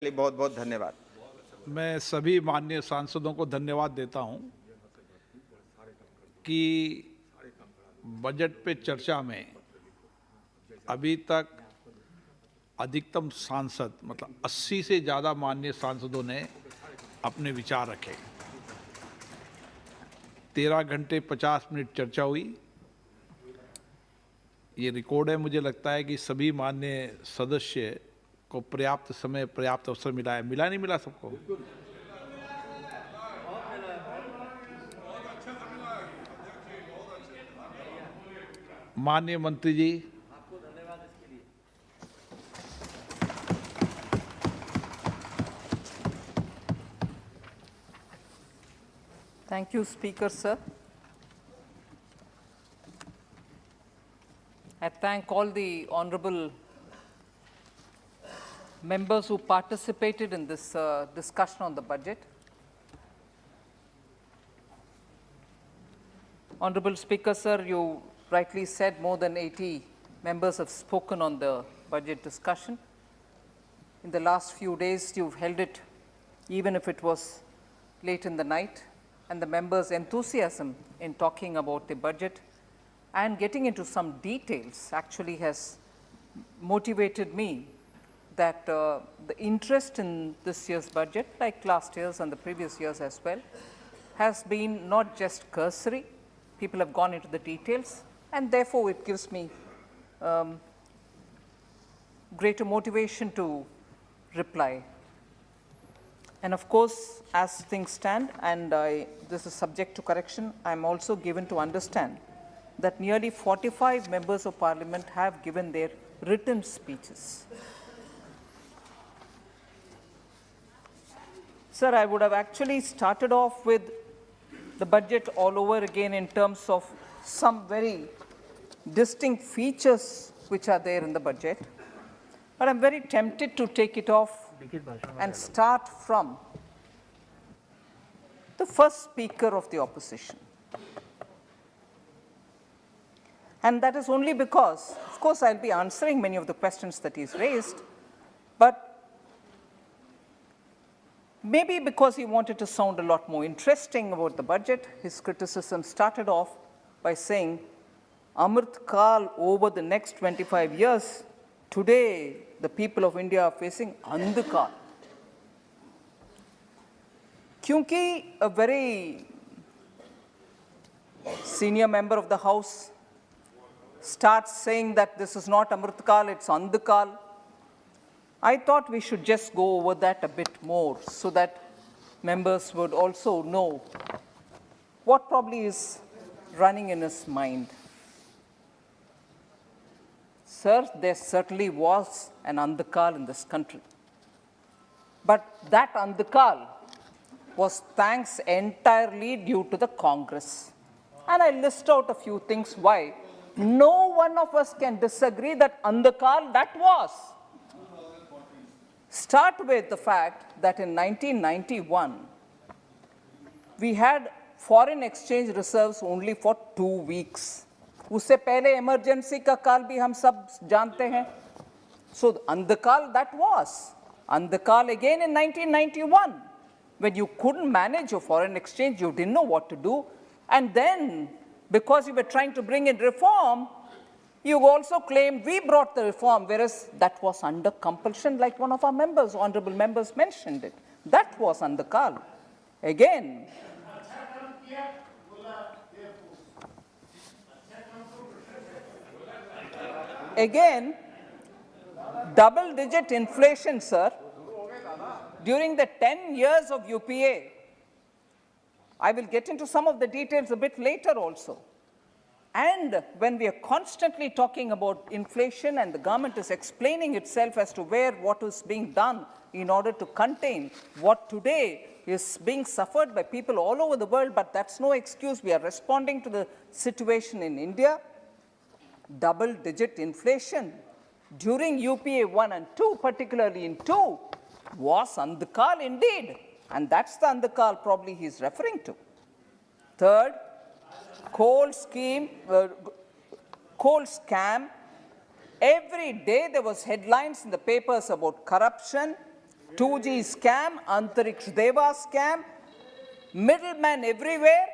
लिए बहुत बहुत धन्यवाद। मैं सभी माननीय सांसदों को धन्यवाद देता हूं कि बजट पे चर्चा में अभी तक अधिकतम सांसद मतलब 80 से ज़्यादा माननीय सांसदों ने अपने विचार रखे। 13 घंटे 50 मिनट चर्चा हुई। ये रिकॉर्ड है। मुझे लगता है कि सभी माननीय सदस्य को पर्याप्त समय पर्याप्त अवसर मिला है। मिला नहीं मिला सबको? माननीय मंत्री जी, Thank you, Speaker, sir. I thank all the honorable members who participated in this discussion on the budget. Honorable Speaker, sir, you rightly said more than 80 members have spoken on the budget discussion. In the last few days, you've held it, even if it was late in the night, and the members' enthusiasm in talking about the budget and getting into some details actually has motivated me that the interest in this year's budget, like last year's and the previous years as well, has been not just cursory. People have gone into the details, and therefore it gives me greater motivation to reply. And of course, as things stand, and this is subject to correction, I am also given to understand that nearly 45 members of parliament have given their written speeches. Sir, I would have actually started off with the budget all over again in terms of some very distinct features which are there in the budget, but I'm very tempted to take it off and start from the first speaker of the opposition. And that is only because, of course, I'll be answering many of the questions that he's raised, but maybe because he wanted to sound a lot more interesting about the budget, his criticism started off by saying, Amrit Kal over the next 25 years, today the people of India are facing Andhkal. Kyunki a very senior member of the House starts saying that this is not Amritkal, it's Andhkal, I thought we should just go over that a bit more so that members would also know what probably is running in his mind. Sir, there certainly was an Andhkal in this country. But that Andhkal was thanks entirely due to the Congress. And I list out a few things why no one of us can disagree that Andhkal that was. Start with the fact that in 1991, we had foreign exchange reserves only for 2 weeks. उससे पहले emergency का काल भी हम सब जानते हैं. So Andhkal that was. Andhkal again in 1991, when you couldn't manage your foreign exchange, you didn't know what to do. And then, because you were trying to bring in reform, you also claimed we brought the reform, whereas that was under compulsion, like one of our members, honorable members mentioned it. That was Andhkal. Again, double-digit inflation, sir, during the 10 years of UPA. I will get into some of the details a bit later also. And when we are constantly talking about inflation and the government is explaining itself as to what is being done in order to contain what today is being suffered by people all over the world, but that's no excuse. We are responding to the situation in India. Double-digit inflation during UPA 1 and 2, particularly in 2, was Andhkal indeed. And that's the Andhkal probably he's referring to. Third, coal scam. Every day there was headlines in the papers about corruption, 2G scam, Antariksh Deva scam, middlemen everywhere.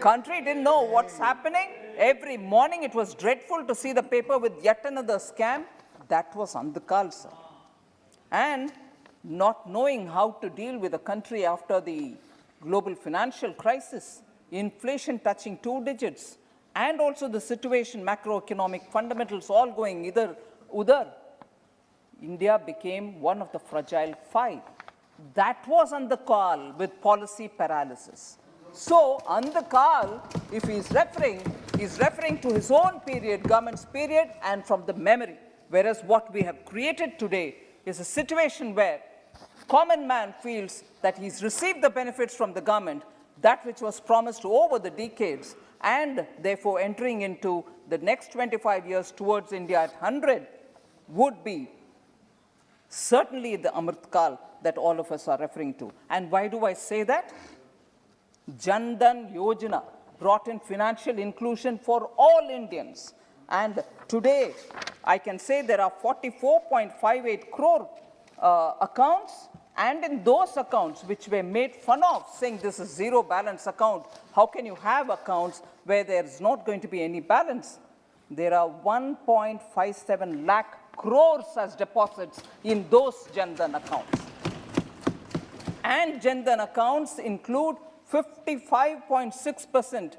Country didn't know what's happening. Every morning it was dreadful to see the paper with yet another scam. That was Andhakal, sir. And not knowing how to deal with the country after the global financial crisis, inflation touching 2 digits, and also the situation, macroeconomic fundamentals all going either udar, India became one of the fragile 5. That was Andhakal with policy paralysis. So Andhakal, if he's referring to his own period, government's period, and from the memory. Whereas what we have created today is a situation where common man feels that he's received the benefits from the government, that which was promised over the decades, and therefore entering into the next 25 years towards India at 100 would be certainly the Amritkal that all of us are referring to. And why do I say that? Jan Dhan Yojana brought in financial inclusion for all Indians. And today, I can say there are 44.58 crore accounts, and in those accounts which were made fun of, saying this is zero balance account, how can you have accounts where there's not going to be any balance? There are 1.57 lakh crores as deposits in those Jan Dhan accounts. And Jan Dhan accounts include 55.6%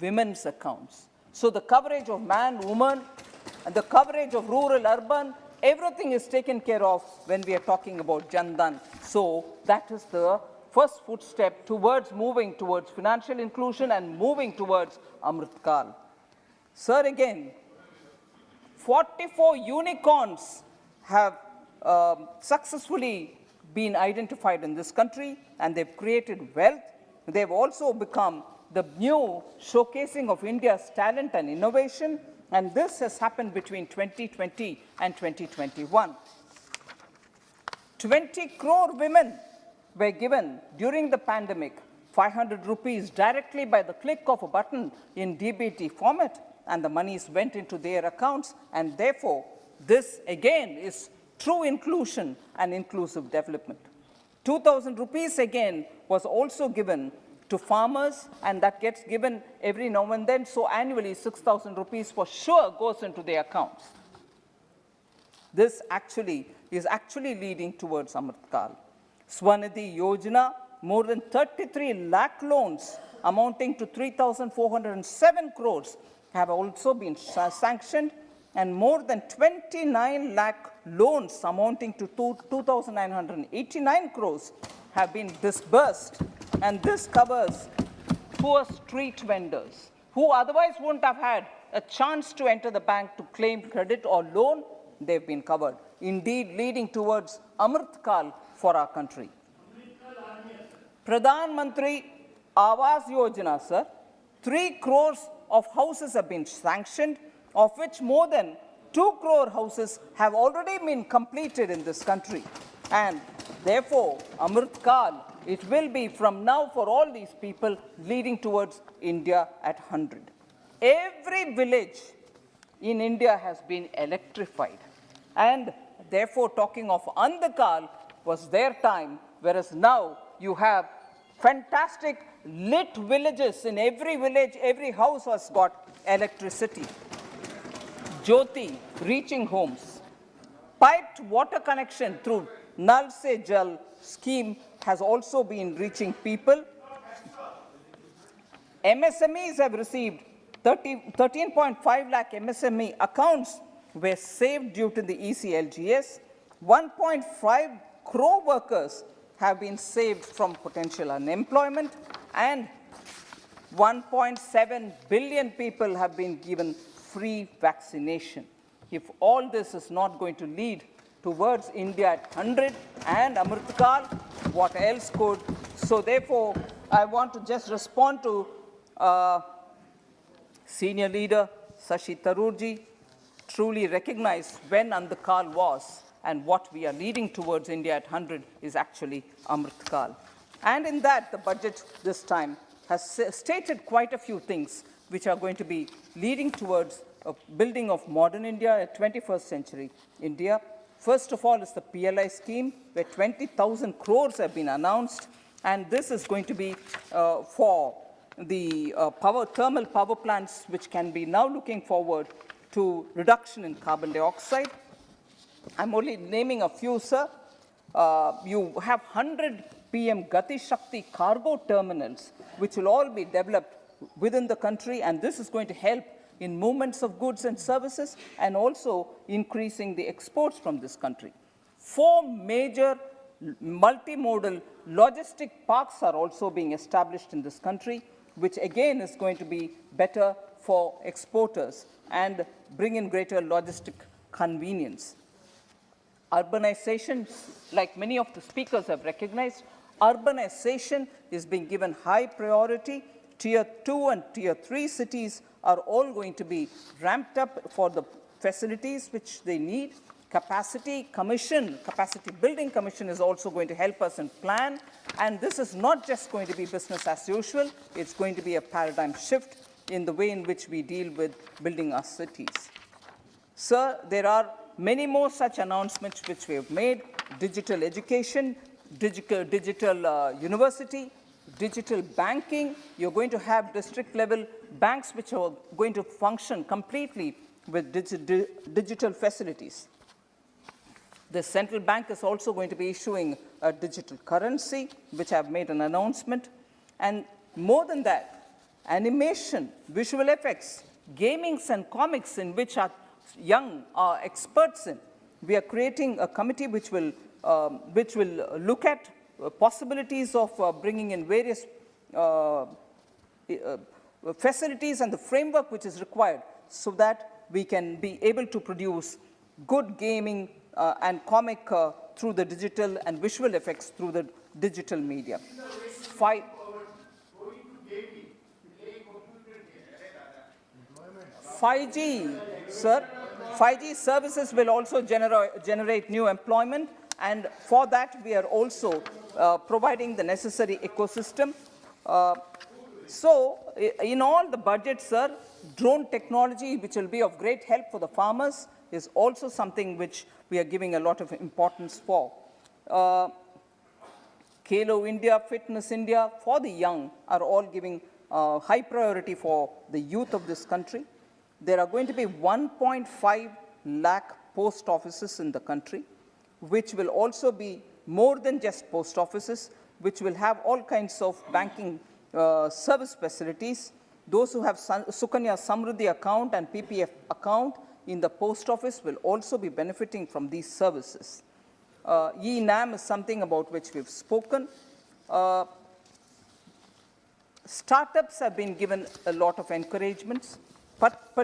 women's accounts. So the coverage of man, woman, and the coverage of rural, urban, everything is taken care of when we are talking about Jan Dhan. So that is the first footstep towards moving towards financial inclusion and moving towards Amritkal. Sir, again, 44 unicorns have successfully been identified in this country, and they've created wealth. They've also become the new showcasing of India's talent and innovation, and this has happened between 2020 and 2021. 20 crore women were given during the pandemic 500 rupees directly by the click of a button in DBT format, and the monies went into their accounts, and therefore this again is true inclusion and inclusive development. 2,000 rupees again was also given to farmers, and that gets given every now and then, so annually 6,000 rupees for sure goes into their accounts. This is actually leading towards Amritkal. Swanidhi Yojana, more than 33 lakh loans amounting to 3,407 crores have also been sanctioned, and more than 29 lakh loans amounting to 2,989 crores have been disbursed. And this covers poor street vendors who otherwise wouldn't have had a chance to enter the bank to claim credit or loan. They've been covered, indeed leading towards Amritkal for our country. Pradhan Mantri Awas Yojana, sir, 3 crores of houses have been sanctioned, of which more than 2 crore houses have already been completed in this country. And therefore, Amritkal, it will be from now for all these people leading towards India at 100. Every village in India has been electrified. And therefore, talking of Andhakal was their time, whereas now you have fantastic lit villages. In every village, every house has got electricity. Jyoti reaching homes. Piped water connection through Nal Se Jal scheme has also been reaching people. MSMEs have received 13.5 lakh MSME accounts were saved due to the ECLGS. 1.5 crore workers have been saved from potential unemployment, and 1.7 billion people have been given free vaccination. If all this is not going to lead towards India at 100 and Amritkal, what else could? So therefore, I want to just respond to senior leader Shashi Tharoorji, truly recognize when Andhakal was, and what we are leading towards India at 100 is actually Amritkal. And in that, the budget this time has stated quite a few things which are going to be leading towards a building of modern India, a 21st century India. First of all is the PLI scheme, where 20,000 crores have been announced, and this is going to be for the thermal power plants, which can be now looking forward to reduction in carbon dioxide. I'm only naming a few, sir. You have 100 PM Gati Shakti cargo terminals, which will all be developed within the country, and this is going to help in movements of goods and services and also increasing the exports from this country. 4 major multimodal logistic parks are also being established in this country, which again is going to be better for exporters and bring in greater logistic convenience. Urbanization, like many of the speakers have recognized, urbanization is being given high priority. Tier 2 and Tier 3 cities are all going to be ramped up for the facilities which they need. Capacity building commission is also going to help us in plan. And this is not just going to be business as usual. It's going to be a paradigm shift in the way in which we deal with building our cities. Sir, there are many more such announcements which we have made: digital education, digital university, digital banking. You're going to have district level banks which are going to function completely with digital facilities. The central bank is also going to be issuing a digital currency, which I've made an announcement. And more than that, animation, visual effects, gamings and comics, in which our young are experts in. We are creating a committee which will look at possibilities of bringing in various facilities and the framework which is required so that we can be able to produce good gaming and comic through the digital and visual effects through the digital media. 5G, sir. 5G services will also generate new employment, and for that we are also providing the necessary ecosystem. So, in all the budgets, sir, drone technology, which will be of great help for the farmers, is also something which we are giving a lot of importance for. Khelo India, Fitness India for the young are all giving high priority for the youth of this country. There are going to be 1.5 lakh post offices in the country, which will also be more than just post offices, which will have all kinds of banking service facilities. Those who have Sukanya Samriddhi account and PPF account in the post office will also be benefiting from these services. E-NAM is something about which we've spoken. Startups have been given a lot of encouragements, but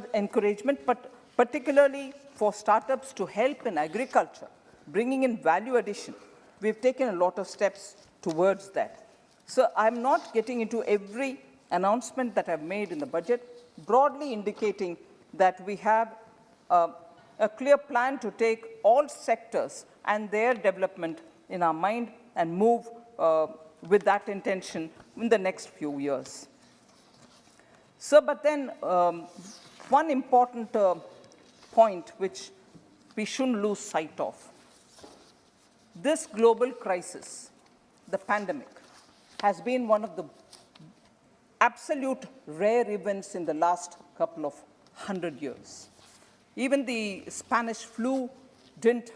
particularly for startups to help in agriculture, bringing in value addition. We've taken a lot of steps towards that. So I'm not getting into every announcement that I've made in the budget, broadly indicating that we have a clear plan to take all sectors and their development in our mind and move with that intention in the next few years. So, but then one important point which we shouldn't lose sight of. This global crisis, the pandemic, has been one of the absolute rare events in the last couple of 100 years. Even the Spanish flu didn't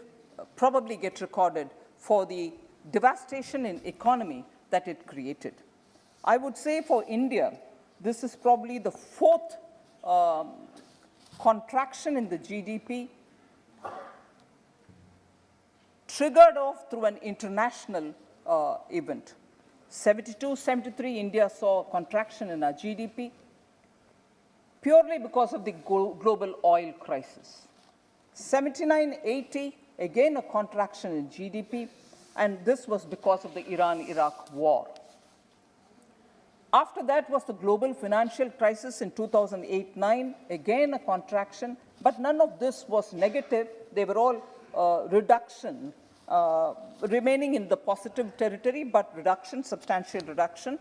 probably get recorded for the devastation in economy that it created. I would say for India, this is probably the 4th contraction in the GDP, triggered off through an international event. 72-73, India saw a contraction in our GDP, purely because of the global oil crisis. 79-80, again a contraction in GDP, and this was because of the Iran-Iraq war. After that was the global financial crisis in 2008-9, again a contraction, but none of this was negative. They were all reduction, remaining in the positive territory, but reduction, substantial reduction.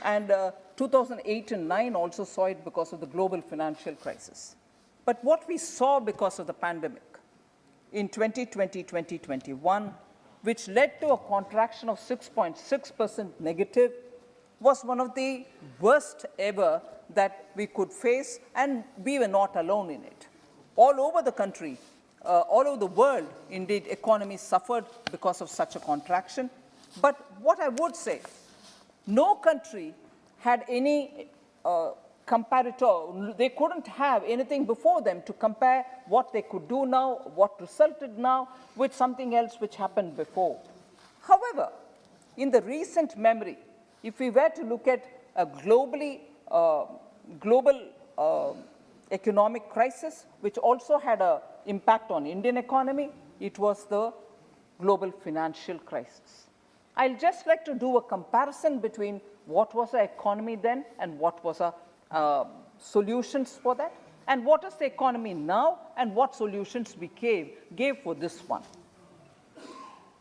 And 2008 and 9 also saw it because of the global financial crisis. But what we saw because of the pandemic in 2020-2021, which led to a contraction of 6.6% negative, was one of the worst ever that we could face, and we were not alone in it. All over the country, all over the world, indeed, economies suffered because of such a contraction. But what I would say, no country had any comparator. They couldn't have anything before them to compare what they could do now, what resulted now, with something else which happened before. However, in the recent memory, if we were to look at a global economic crisis, which also had an impact on Indian economy, it was the global financial crisis. I'll just like to do a comparison between what was the economy then and what was our solutions for that, and what is the economy now and what solutions we gave for this one.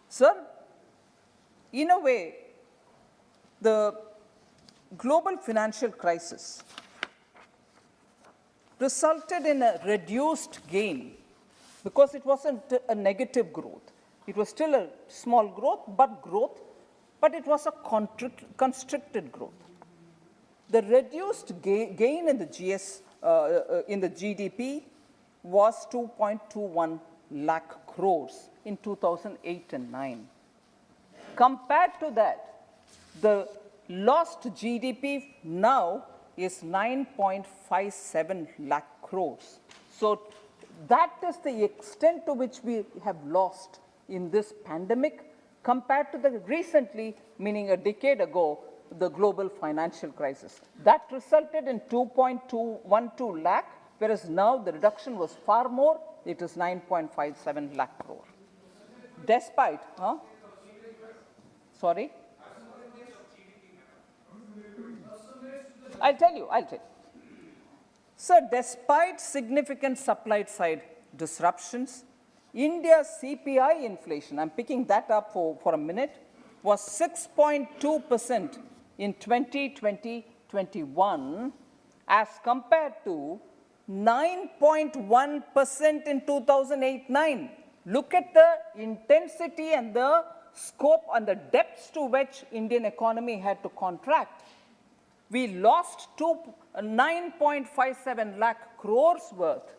Sir, in a way, the global financial crisis resulted in a reduced gain because it wasn't a negative growth. It was still a small growth, but it was a constricted growth. The reduced gain in the in the GDP was 2.21 lakh crores in 2008 and 9. Compared to that, the lost GDP now is 9.57 lakh crores. So that is the extent to which we have lost in this pandemic compared to the recently, meaning a decade ago, the global financial crisis. That resulted in 2.212 lakh, whereas now the reduction was far more. It is 9.57 lakh crore. Despite, sorry? I'll tell you. Sir, despite significant supply side disruptions, India's CPI inflation, I'm picking that up for a minute, was 6.2% in 2020-21 as compared to 9.1% in 2008-9. Look at the intensity and the scope and the depths to which Indian economy had to contract. We lost 9.57 lakh crores worth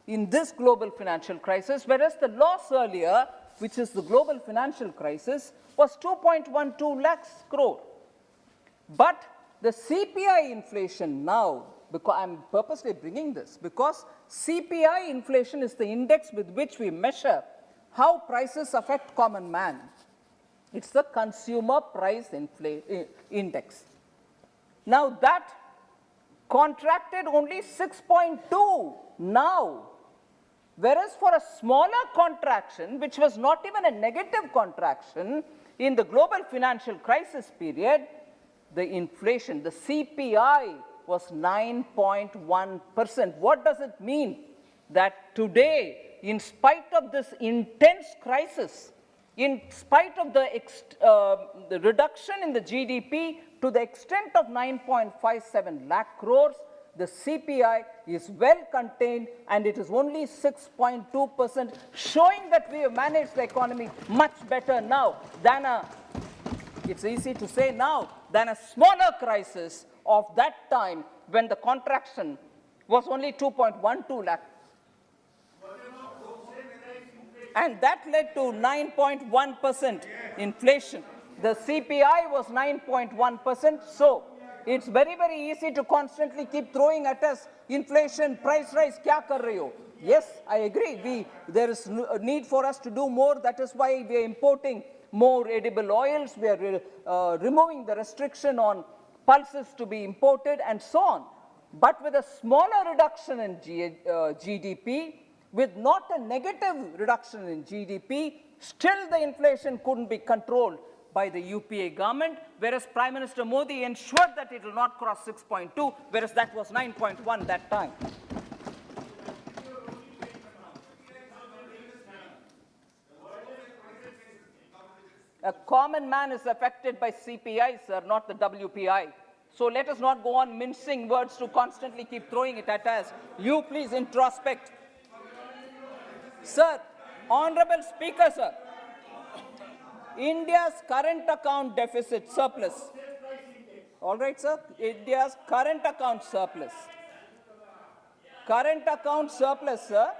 in this global financial crisis, whereas the loss earlier, which is the global financial crisis, was 2.12 lakhs crore. But the CPI inflation now, because I'm purposely bringing this, because CPI inflation is the index with which we measure how prices affect common man. It's the consumer price index. Now that contracted only 6.2 now, whereas for a smaller contraction, which was not even a negative contraction in the global financial crisis period, the inflation, the CPI, was 9.1%. What does it mean? That today, in spite of this intense crisis, in spite of the reduction in the GDP to the extent of 9.57 lakh crores, the CPI is well contained and it is only 6.2%, showing that we have managed the economy much better now than it's easy to say now, than a smaller crisis of that time when the contraction was only 2.12 lakh. And that led to 9.1% inflation. The CPI was 9.1%. So it's very, very easy to constantly keep throwing at us inflation, price rise, kya kar rahe ho? Yes, I agree. There is a need for us to do more. That is why we are importing more edible oils. We are removing the restriction on pulses to be imported and so on. But with a smaller reduction in GDP, with not a negative reduction in GDP, still the inflation couldn't be controlled by the UPA government, whereas Prime Minister Modi ensured that it will not cross 6.2, whereas that was 9.1 that time. A common man is affected by CPI, sir, not the WPI. So let us not go on mincing words to constantly keep throwing it at us. You please introspect. Sir, Honorable Speaker, sir, India's current account deficit surplus. All right, sir. India's current account surplus. Current account surplus, sir.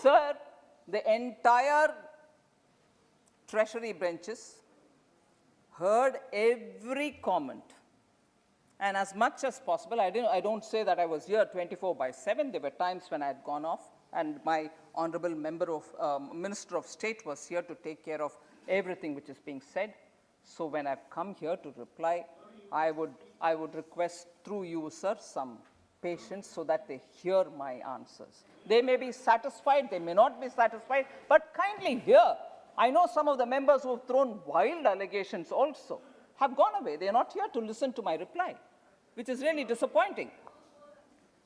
Sir, the entire treasury benches heard every comment. And as much as possible, I don't say that I was here 24/7. There were times when I had gone off, and my honorable Minister of State was here to take care of everything which is being said. So when I've come here to reply, I would request through you, sir, some patience so that they hear my answers. They may be satisfied, they may not be satisfied, but kindly hear. I know some of the members who have thrown wild allegations also have gone away. They are not here to listen to my reply, which is really disappointing.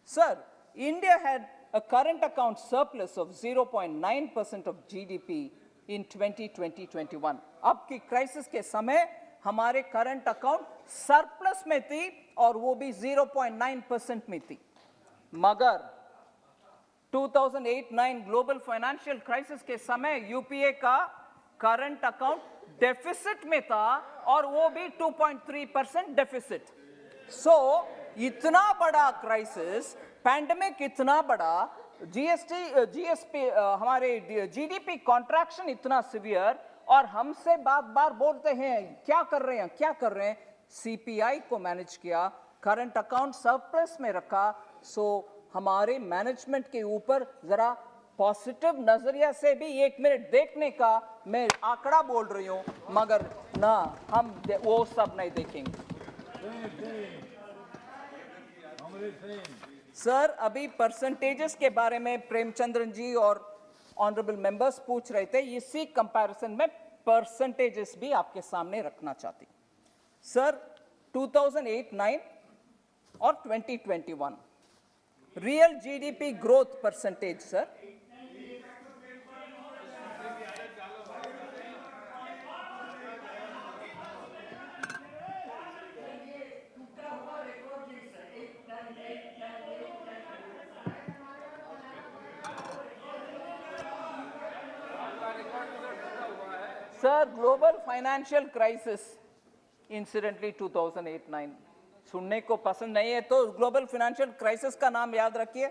Sir, India had a current account surplus of 0.9% of GDP in 2020-21. अब की crisis के समय हमारे current account surplus में थी और वो भी 0.9% में थी. मगर 2008-9 ग्लोबल फाइनेंशियल क्राइसिस के समय यूपीए का करंट अकाउंट डेफिसिट में था और वो भी 2.3% डेफिसिट. सो इतना बड़ा क्राइसिस, पैंडेमिक इतना बड़ा, जीएसपी हमारे जीडीपी कॉन्ट्रैक्शन इतना सिवियर, और हमसे बार बोलते हैं क्या कर रहे हैं. सीपीआई को मैनेज किया, करंट अकाउंट सरप्लस में रखा. सो हमारे मैनेजमेंट के ऊपर जरा पॉजिटिव नजरिया से भी 1 मिनट देखने का मैं आंकड़ा बोल रही हूं, मगर ना हम वो सब नहीं देखेंगे. सर, अभी परसेंटेजेस के बारे में प्रेमचंद्रन जी और ऑनरेबल मेंबर्स पूछ रहे थे. इसी कंपैरिजन में परसेंटेजेस भी आपके सामने रखना चाहती. सर, 2008-9 और 2021 real GDP growth percentage, sir, sir, global financial crisis incidentally 2008-9 सुनने को पसंद नहीं है तो ग्लोबल फाइनेंशियल क्राइसिस का नाम याद रखिए.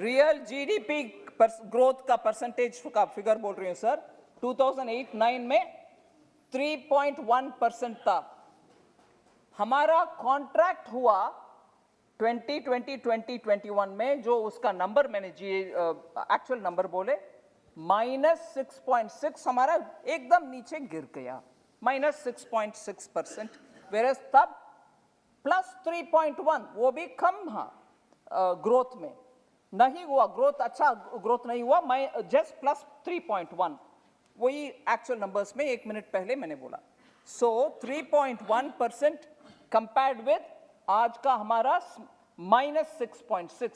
रियल जीडीपी ग्रोथ का परसेंटेज का फिगर बोल रही हूं सर. 2008-9 में 3.1% था. हमारा कॉन्ट्रैक्ट हुआ 2020-2021 में, जो उसका नंबर मैंने एक्चुअल नंबर बोले, -6.6 हमारा एकदम नीचे गिर गया, -6.6%. वेरस तब +3.1, वो भी कम ग्रोथ में नहीं हुआ. ग्रोथ अच्छा ग्रोथ नहीं हुआ, जस्ट +3.1. वही एक्चुअल नंबर्स में 1 मिनट पहले मैंने बोला. सो 3.1% कंपेयर्ड विद आज का हमारा -6.6.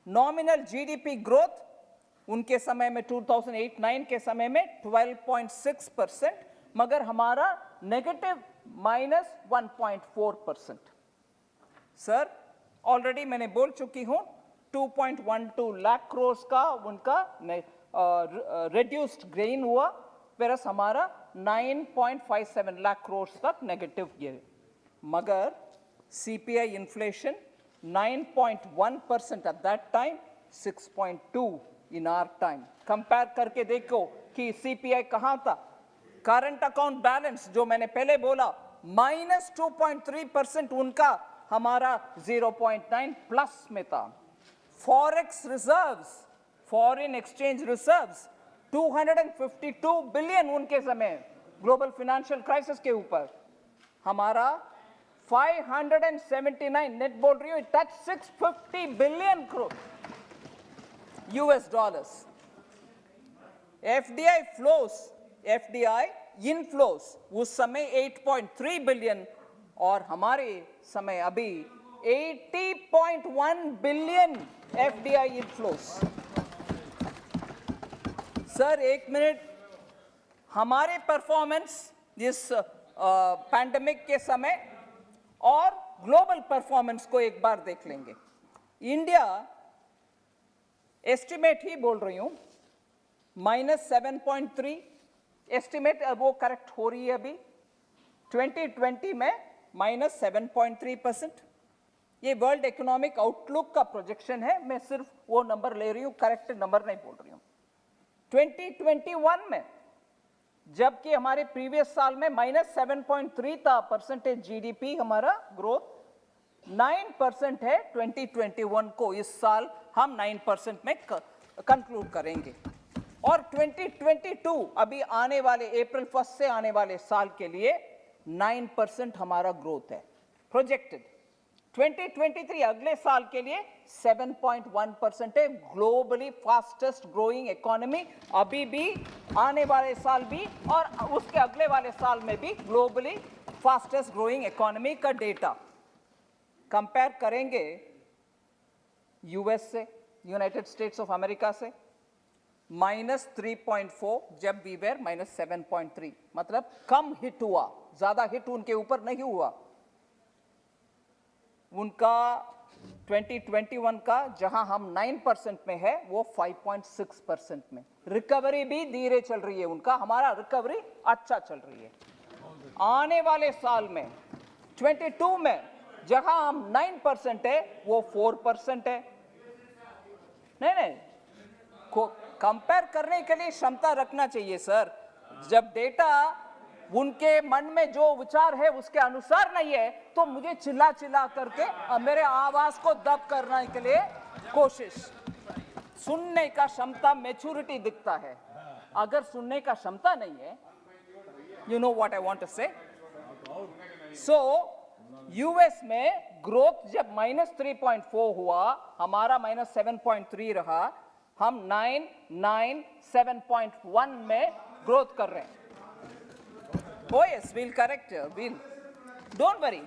नॉमिनल जीडीपी ग्रोथ उनके समय में 2008-9 के समय में 12.6%, मगर हमारा नेगेटिव -1.4%. सर, ऑलरेडी मैंने बोल चुकी हूं 2.12 लाख करोड़ का उनका रिड्यूस्ड गेन हुआ, वेरस हमारा 9.57 लाख करोड़ तक नेगेटिव गिरे. मगर CPI inflation 9.1% at that time, 6.2 in our time. Compare करके देखो कि सीपीआई कहां था. करंट अकाउंट बैलेंस जो मैंने पहले बोला -2.3%, उनका हमारा 0.9 प्लस में था. Forex reserves, foreign exchange reserves 252 billion उनके समय ग्लोबल फाइनेंशियल क्राइसिस के ऊपर. हमारा 579, नेट बोल रही हूं, touch 650 billion US dollars. FDI flows, FDI inflows उस समय 8.3 बिलियन और हमारे समय अभी 80.1 billion FDI inflows. Sir, 1 minute, हमारे परफॉर्मेंस इस पैंडेमिक के समय और ग्लोबल परफॉर्मेंस को एक बार देख लेंगे. इंडिया एस्टिमेट ही बोल रही हूं -7.3 एस्टिमेट, वो करेक्ट हो रही है अभी 2020 में -7.3%। ये वर्ल्ड इकोनॉमिक आउटलुक का प्रोजेक्शन है, मैं सिर्फ वो नंबर ले रही हूं, करेक्ट नंबर नहीं बोल रही हूं। 2021 में जबकि हमारे प्रीवियस साल में -7.3 था परसेंटेज जीडीपी, हमारा ग्रोथ 9% है 2021 को। इस साल हम 9% में कंक्लूड करेंगे। और 2022 अभी आने वाले अप्रैल 1 से आने वाले साल के लिए 9% हमारा ग्रोथ है प्रोजेक्टेड। 2023 अगले साल के लिए 7.1% है, ग्लोबली फास्टेस्ट ग्रोइंग इकोनॉमी अभी भी, आने वाले साल भी और उसके अगले वाले साल में भी ग्लोबली फास्टेस्ट ग्रोइंग इकोनॉमी का डेटा कंपेयर करेंगे यूएस से, यूनाइटेड स्टेट्स ऑफ अमेरिका से। -3.4 जब वी वेर -7.3, मतलब कम हिट हुआ, ज्यादा हिट उनके ऊपर नहीं हुआ। उनका 2021 का जहां हम 9% में है वो 5.6% में। रिकवरी भी धीरे चल रही है उनका, हमारा रिकवरी अच्छा चल रही है। आने वाले साल में 22 में जहां हम 9% है वो 4% है। नहीं, कंपेयर करने के लिए क्षमता रखना चाहिए सर। जब डेटा उनके मन में जो विचार है उसके अनुसार नहीं है तो मुझे चिल्ला चिल्ला करके मेरे आवाज को दब करने के लिए कोशिश। सुनने का क्षमता मैच्योरिटी दिखता है, अगर सुनने का क्षमता नहीं है, you know what I want to say. So US में ग्रोथ जब -3.4 हुआ, हमारा -7.3 रहा, हम 7.1 में ग्रोथ कर रहे हैं। Oh yes, we'll correct. Don't worry,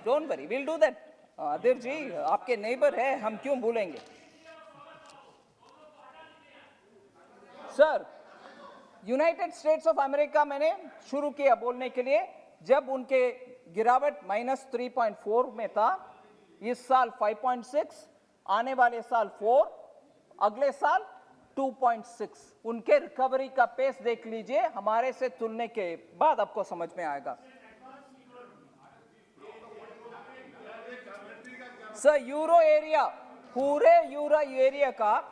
we'll do that. आदिर जी आपके नेबर है, हम क्यों भूलेंगे। Sir, United states of America मैंने शुरू किया बोलने के लिए, जब उनके गिरावट -3.4 में था, इस साल 5.6, आने वाले साल 4, अगले साल 2.6। उनके रिकवरी का पेस देख लीजिए, हमारे से तुलने के बाद आपको समझ में आएगा। सर यूरो एरिया, पूरे यूरो एरिया का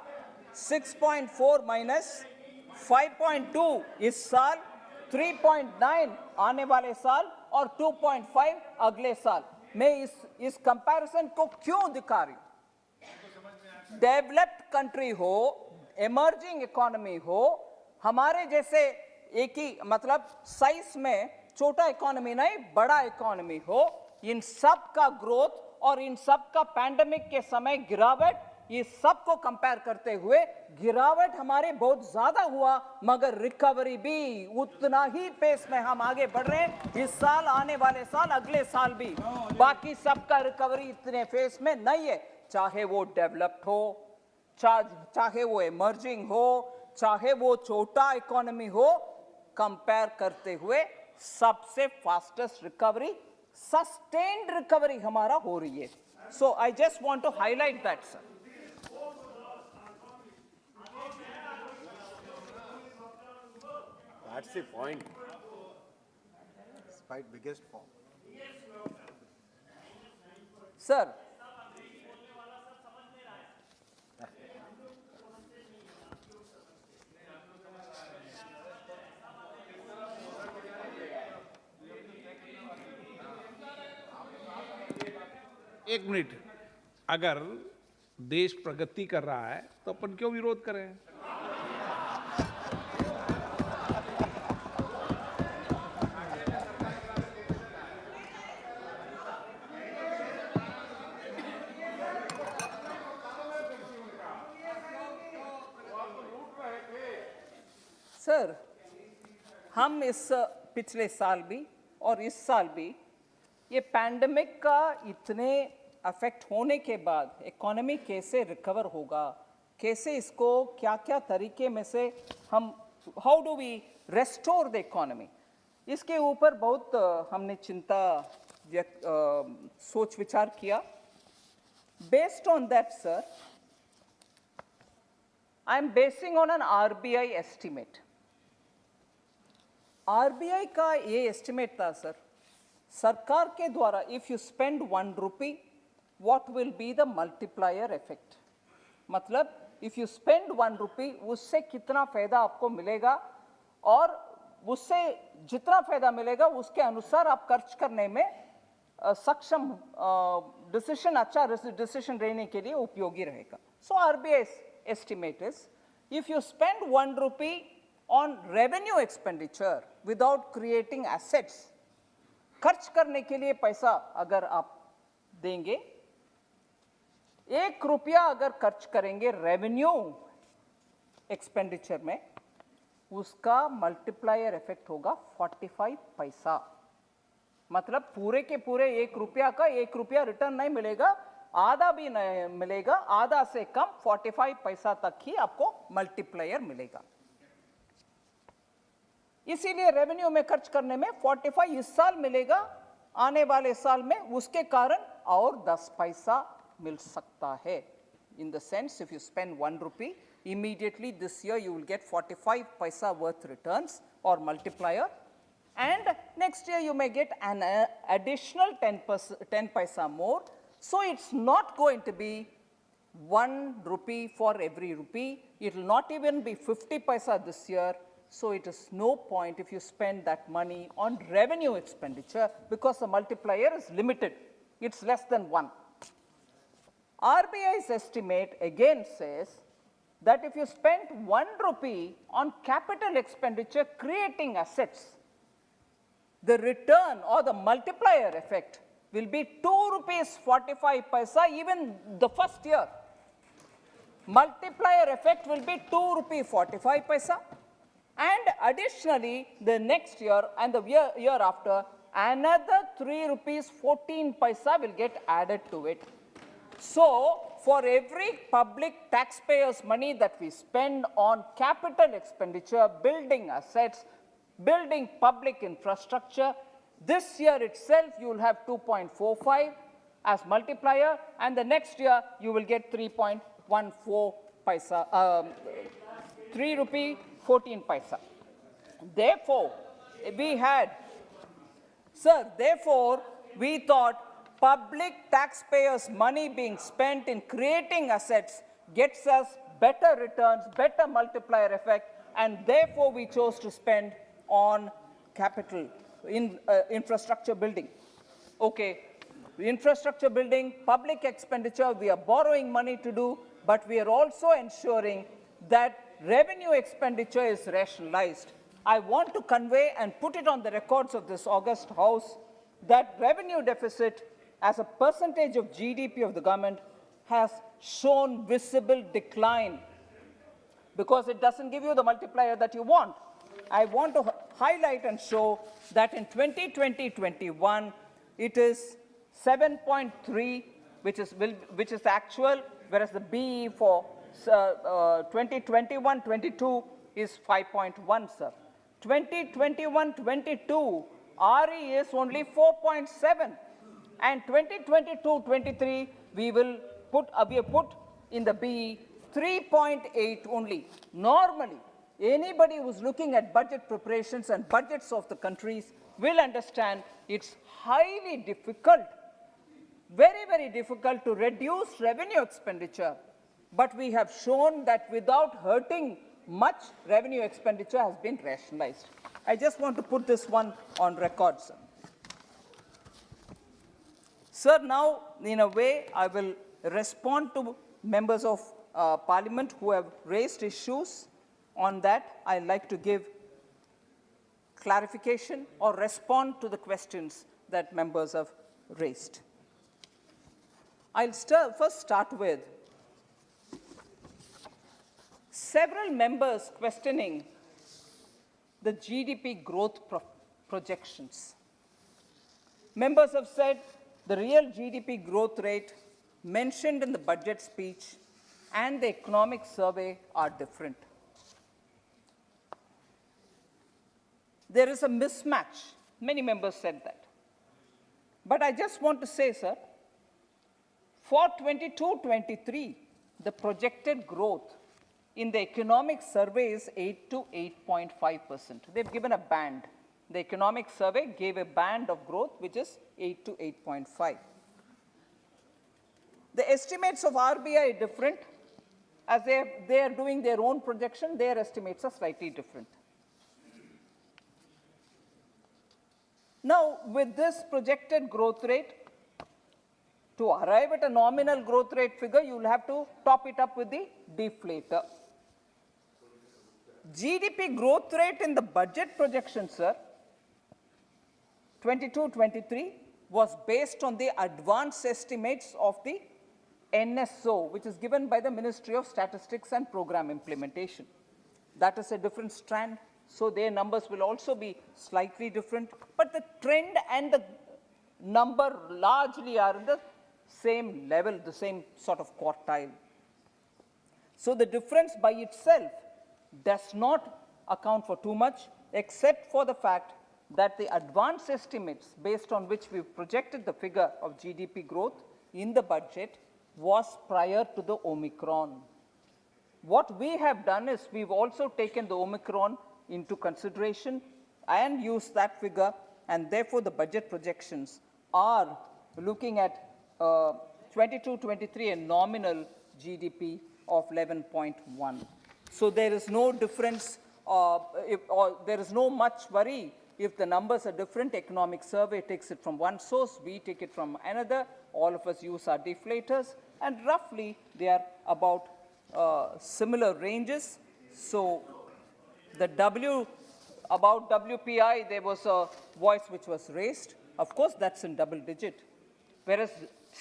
6.4 -5.2 इस साल, 3.9 आने वाले साल और 2.5 अगले साल। मैं इस कंपैरिजन को क्यों दिखा रही हूं? डेवलप्ड कंट्री हो, इमर्जिंग इकोनॉमी हो, हमारे जैसे एक ही मतलब साइज में छोटा इकोनॉमी नहीं बड़ा इकोनॉमी हो, इन सब का ग्रोथ और इन सब का पैंडेमिक के समय गिरावट, ये सब को कंपेयर करते हुए गिरावट हमारे बहुत ज्यादा हुआ, मगर रिकवरी भी उतना ही पेस में हम आगे बढ़ रहे हैं। इस साल, आने वाले साल, अगले साल भी बाकी सबका रिकवरी इतने फेस में नहीं है, चाहे वो डेवलप्ड हो, चाहे वो इमर्जिंग हो, चाहे वो छोटा इकोनॉमी हो। कंपेयर करते हुए सबसे फास्टेस्ट रिकवरी, सस्टेन्ड रिकवरी हमारा हो रही है। So I just want to highlight that sir. That's the point. Despite biggest fall. Sir, एक मिनट, अगर देश प्रगति कर रहा है तो अपन क्यों विरोध करें? सर, हम इस पिछले साल भी और इस साल भी ये पैंडेमिक का इतने अफेक्ट होने के बाद इकोनॉमी कैसे रिकवर होगा, कैसे इसको क्या क्या तरीके में से हम, how do we restore the economy, इसके ऊपर बहुत हमने चिंता सोच विचार किया। Based on that, sir, I'm basing on an RBI estimate. RBI का ये estimate था sir, सरकार के द्वारा if you spend 1 rupee, what will be the multiplier effect? मतलब if you spend 1 rupee, उससे कितना फायदा आपको मिलेगा और उससे जितना फायदा मिलेगा उसके अनुसार आप खर्च करने में सक्षम डिसीजन अच्छा डिसीजन लेने के लिए उपयोगी रहेगा. So RBI's estimate is if you spend 1 rupee on revenue expenditure without creating assets, खर्च करने के लिए पैसा अगर आप देंगे, 1 रुपया अगर खर्च करेंगे रेवेन्यू एक्सपेंडिचर में, उसका मल्टीप्लायर इफेक्ट होगा 45 पैसा. मतलब पूरे के पूरे 1 रुपया का 1 रुपया रिटर्न नहीं मिलेगा, आधा भी नहीं मिलेगा, आधा से कम 45 पैसा तक ही आपको मल्टीप्लायर मिलेगा. इसीलिए रेवेन्यू में खर्च करने में 45 इस साल मिलेगा, आने वाले साल में उसके कारण और 10 पैसा मिल सकता है. In the sense, if you spend 1 rupee, immediately this year you will get 45 paisa worth returns or multiplier, and next year you may get an additional 10 paisa more. So it's not going to be 1 rupee for every rupee. It will not even be 50 paisa this year. So it is no point if you spend that money on revenue expenditure because the multiplier is limited. It's less than 1. RBI's estimate again says that if you spend 1 rupee on capital expenditure creating assets, the return or the multiplier effect will be 2 rupees 45 paisa even the first year. Multiplier effect will be 2 rupee 45 paisa, and additionally the next year and the year after another 3 rupees 14 paisa will get added to it. So for every public taxpayers' money that we spend on capital expenditure, building assets, building public infrastructure, this year itself you will have 2.45 as multiplier, and the next year you will get 3.14 paisa, 3 rupee 14 paisa. Therefore, we thought public taxpayers' money being spent in creating assets gets us better returns, better multiplier effect, and therefore we chose to spend on capital, in infrastructure building. Okay, infrastructure building, public expenditure, we are borrowing money to do, but we are also ensuring that revenue expenditure is rationalized. I want to convey and put it on the records of this august House that revenue deficit as a percentage of GDP of the government has shown visible decline because it doesn't give you the multiplier that you want. I want to highlight and show that in 2020-21, it is 7.3, which is actual, whereas the BE for 2021-22 is 5.1, sir. 2021-22, RE is only 4.7. And 2022-23, we have put in the BE 3.8 only. Normally, anybody who's looking at budget preparations and budgets of the countries will understand it's highly difficult, very, very difficult to reduce revenue expenditure. But we have shown that without hurting much, revenue expenditure has been rationalized. I just want to put this one on record, sir. Sir, now, in a way, I will respond to members of Parliament who have raised issues on that. I'd like to give clarification or respond to the questions that members have raised. I'll first start with several members questioning the GDP growth projections. Members have said the real GDP growth rate mentioned in the budget speech and the economic survey are different. There is a mismatch. Many members said that. But I just want to say, sir, For 22-23, the projected growth in the economic survey is 8 to 8.5%. They've given a band. The economic survey gave a band of growth which is 8 to 8.5. The estimates of RBI are different. As they are doing their own projection, their estimates are slightly different. Now, with this projected growth rate, to arrive at a nominal growth rate figure, you will have to top it up with the deflator. GDP growth rate in the budget projection, sir, 22-23, was based on the advanced estimates of the NSO, which is given by the Ministry of Statistics and Program Implementation. That is a different strand, so their numbers will also be slightly different, but the trend and the number largely are in the same level, the same sort of quartile. So the difference by itself does not account for too much, except for the fact that the advanced estimates based on which we projected the figure of GDP growth in the budget was prior to the Omicron. What we have done is we've also taken the Omicron into consideration and used that figure, and therefore the budget projections are looking at 22-23 a nominal GDP of 11.1. So there is no difference, there is no much worry if the numbers are different. Economic survey takes it from one source, we take it from another, all of us use our deflators, and roughly they are about similar ranges. So the about WPI, there was a voice which was raised. Of course, that's in double digit, whereas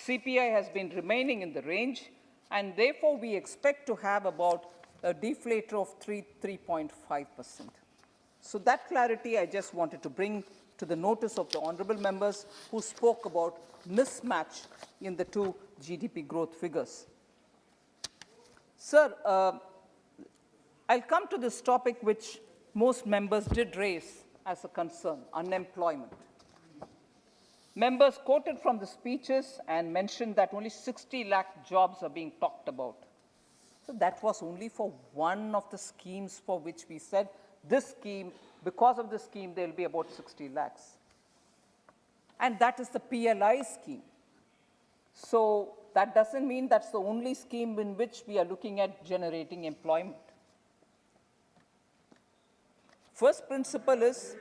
CPI has been remaining in the range, and therefore we expect to have about a deflator of 3.5%. So that clarity I just wanted to bring to the notice of the honorable members who spoke about mismatch in the two GDP growth figures. Sir, I'll come to this topic which most members did raise as a concern, unemployment. Members quoted from the speeches and mentioned that only 60 lakh jobs are being talked about. So that was only for one of the schemes for which we said this scheme, because of this scheme, there will be about 60 lakhs. And that is the PLI scheme. So that doesn't mean that's the only scheme in which we are looking at generating employment. First principle is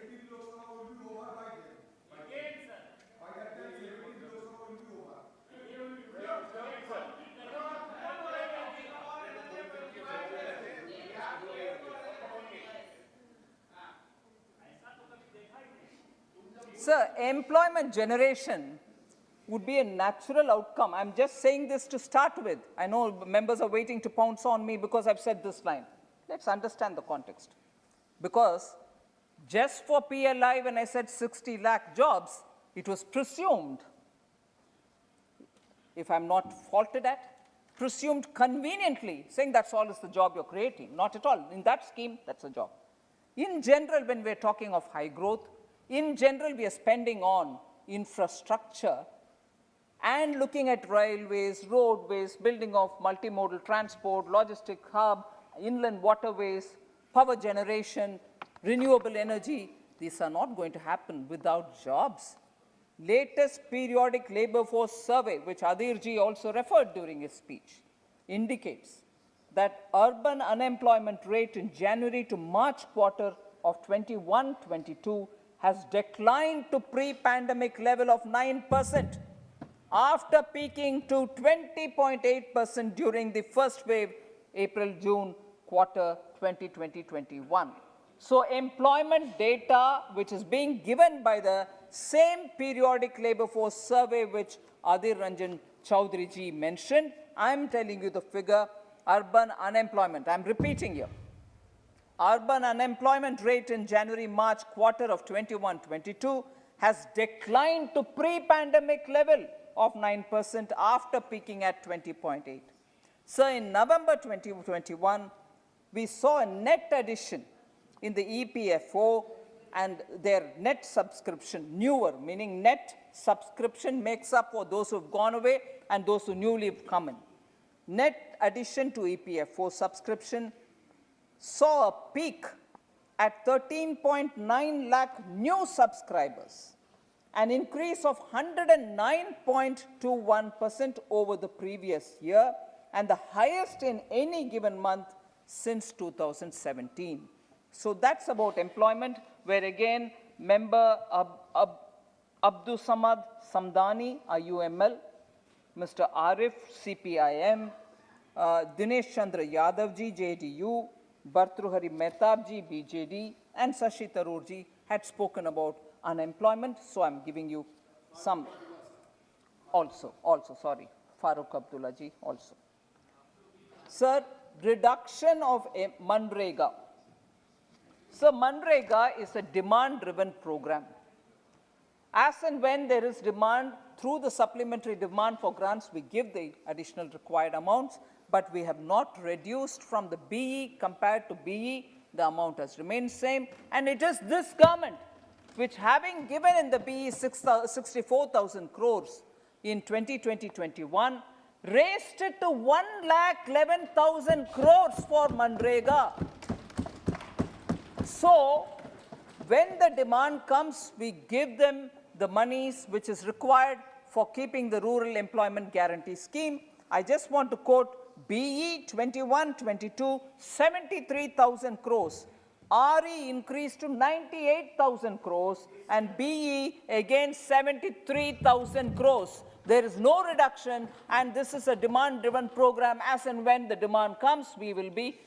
Sir, employment generation would be a natural outcome. I'm just saying this to start with. I know members are waiting to pounce on me because I've said this line. Let's understand the context. Because just for PLI, when I said 60 lakh jobs, it was presumed, if I'm not faulted at, presumed conveniently, saying that's all is the job you're creating. Not at all. In that scheme, that's a job. In general, when we're talking of high growth, in general, we are spending on infrastructure and looking at railways, roadways, building of multimodal transport, logistic hub, inland waterways, power generation, renewable energy. These are not going to happen without jobs. Latest periodic labor force survey, which Adirji also referred during his speech, indicates that urban unemployment rate in January to March quarter of 21-22 has declined to pre-pandemic level of 9% after peaking to 20.8% during the first wave, April-June quarter 2020-21. So employment data, which is being given by the same periodic labor force survey which Adir Ranjan Chaudhary ji mentioned, I'm telling you the figure, urban unemployment, I'm repeating here. Urban unemployment rate in January-March quarter of 21-22 has declined to pre-pandemic level of 9% after peaking at 20.8. So in November 2021, we saw a net addition in the EPFO and their net subscription, newer, meaning net subscription makes up for those who have gone away and those who newly have come in. Net addition to EPF4 subscription saw a peak at 13.9 lakh new subscribers, an increase of 109.21% over the previous year, and the highest in any given month since 2017. So that's about employment, where again, member Abdul Samad Samdani, IUML, Mr. Arif, CPIM, Dinesh Chandra Yadavji, JDU, Bhartruhari Mehtabji, BJD, and Shashi Tharoorji had spoken about unemployment, so I'm giving you some also, sorry, Farooq Abdullaji also. Sir, reduction of Manrega. So Manrega is a demand-driven program. As and when there is demand, through the supplementary demand for grants, we give the additional required amounts, but we have not reduced from the BE compared to BE. The amount has remained same, and it is this government which, having given in the BE 64,000 crores in 2020-21, raised it to 1,11,000 crores for Manrega. So, when the demand comes, we give them the monies which is required for keeping the Rural Employment Guarantee Scheme. I just want to quote BE 21-22, 73,000 crores. RE increased to 98,000 crores, and BE again 73,000 crores. There is no reduction, and this is a demand-driven program. As and when the demand comes, we will be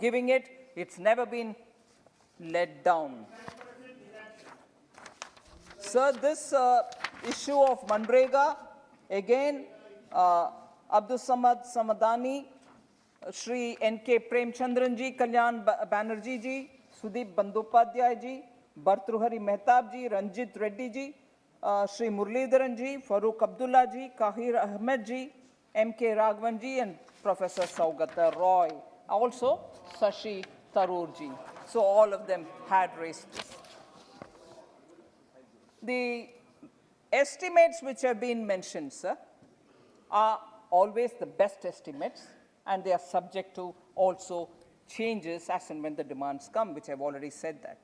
giving it. It's never been let down. Sir, this issue of Manrega, again, Abdul Samad Samadani, Shri N.K. Premchandran ji, Kalyan Banerjee ji, Sudeep Bandopadhyay ji, Bhartruhari Mehtab ji, Ranjit Reddy ji, Shri Muralidharan ji, Farooq Abdullah ji, Kahir Ahmed ji, M.K. Raghavan ji, and Professor Saugata Roy. Also, Shashi Tharoor ji. So all of them had raised this. The estimates which have been mentioned, sir, are always the best estimates, and they are subject to also changes as and when the demands come, which I've already said that.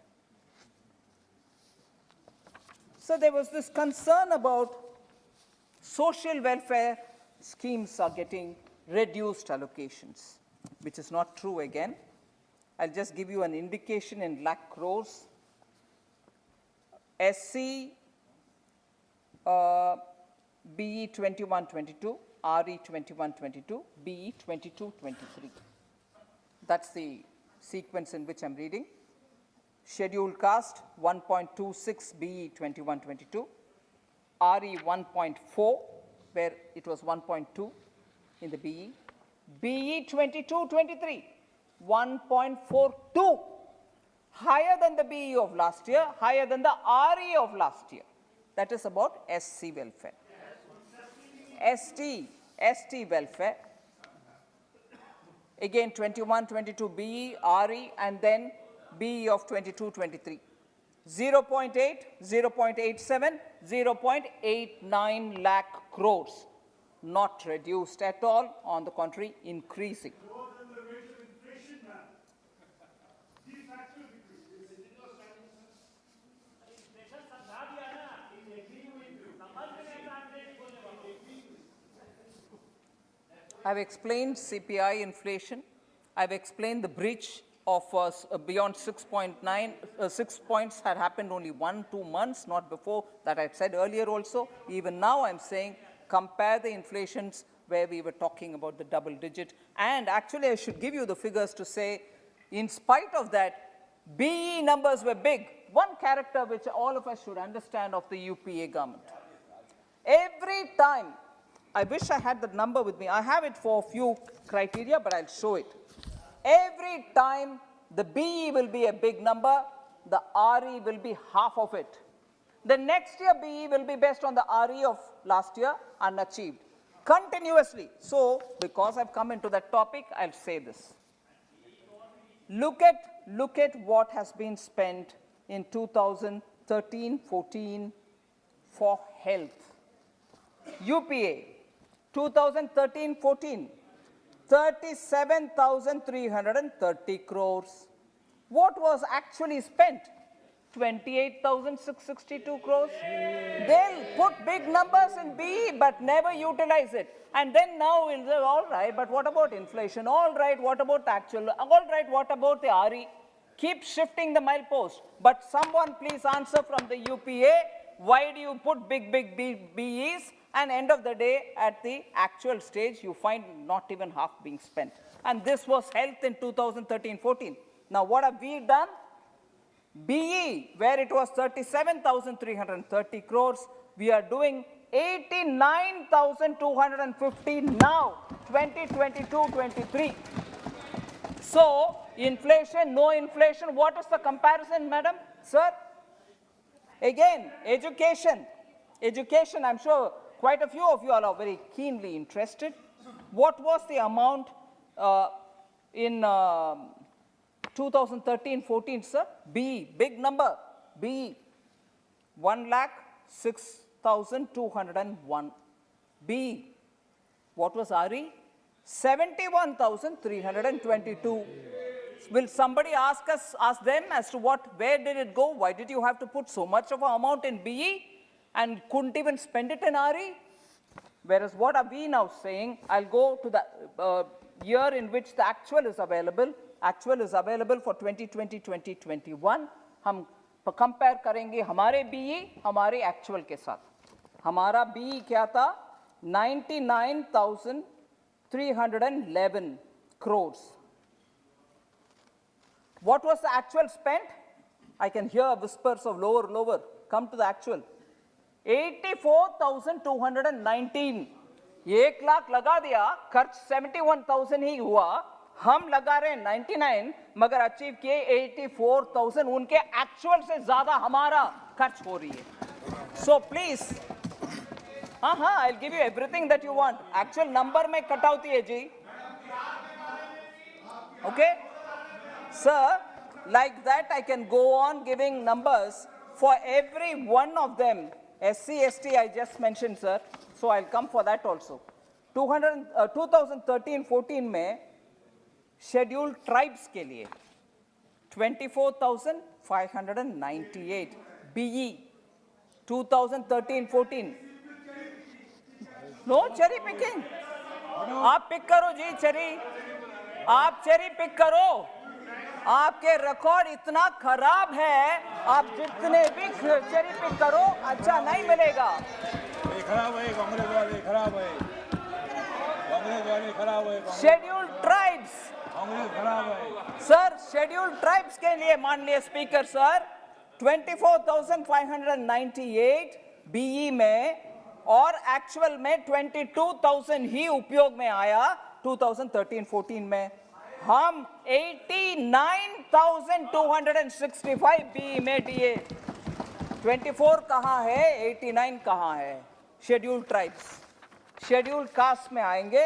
So there was this concern about social welfare schemes are getting reduced allocations, which is not true again. I'll just give you an indication in lakh crores. SC, BE 21-22, RE 21-22, BE 22-23. That's the sequence in which I'm reading. Scheduled caste 1.26 BE 21-22, RE 1.4, where it was 1.2 in the BE. BE 22-23, 1.42, higher than the BE of last year, higher than the RE of last year. That is about SC welfare. ST welfare, again 21-22 BE, RE, and then BE of 22-23. 0.8, 0.87, 0.89 lakh crores. Not reduced at all, on the contrary, increasing. I've explained CPI inflation. I've explained the breach of beyond 6.9, 6 points had happened only 1-2 months, not before. That I've said earlier also. Even now I'm saying compare the inflations where we were talking about the double digit. And actually I should give you the figures to say, in spite of that, BE numbers were big. One character which all of us should understand of the UPA government. Every time, I wish I had the number with me. I have it for a few criteria, but I'll show it. Every time the BE will be a big number, the RE will be half of it. The next year BE will be based on the RE of last year, unachieved. Continuously. So, because I've come into that topic, I'll say this. Look at what has been spent in 2013, 14, for health. UPA 2013-14, 37,330 crores. What was actually spent? 28,662 crores. They'll put big numbers in BE but never utilize it. And then now we'll say, all right, but what about inflation? All right, what about actual? All right, what about the RE? Keep shifting the milepost. But someone please answer from the UPA, why do you put big BEs? And end of the day, at the actual stage, you find not even half being spent. And this was health in 2013-14. Now, what have we done? BE, where it was 37,330 crores, we are doing 89,250 now, 2022-23. So, inflation, no inflation, what is the comparison, madam, sir? Again, education. Education, I'm sure quite a few of you all are very keenly interested. What was the amount in 2013-14, sir? BE, big number, BE, 1,06,201. BE, what was RE? 71,322. Will somebody ask them as to where did it go? Why did you have to put so much of an amount in BE and couldn't even spend it in RE? Whereas what are we now saying? I'll go to the year in which the actual is available. Actual is available for 2020-2021. हम compare करेंगे हमारे BE हमारे actual के साथ. हमारा BE क्या था? 99,311 crores. What was the actual spent? I can hear whispers of lower. Come to the actual. 84,219. 1 lakh लगा दिया, खर्च 71,000 ही हुआ. हम लगा रहे 99, मगर अचीव किए 84,000. उनके एक्चुअल से ज्यादा हमारा खर्च हो रही है. So please, I'll give you everything that you want. Actual number में कटौती है जी. Okay? Sir, like that I can go on giving numbers for every one of them. SC, ST I just mentioned, sir. So I'll come for that also. 2013-14 में scheduled tribes के लिए 24,598 BE 2013-14. No cherry picking. आप pick करो जी cherry. आप cherry pick करो. आपके record इतना खराब है, आप जितने भी चेरी पिक करो अच्छा नहीं मिलेगा. खराब है कांग्रेस वाले, खराब है कांग्रेस वाले, खराब है शेड्यूल्ड ट्राइब्स. कांग्रेस खराब है सर. शेड्यूल्ड ट्राइब्स के लिए माननीय स्पीकर सर 24,598 BE में और एक्चुअल में 22,000 ही उपयोग में आया 2013-14 में. हम 89,265 BE में दिए. 24 कहाँ है, 89 कहाँ है? Scheduled tribes. शेड्यूल्ड कास्ट में आएंगे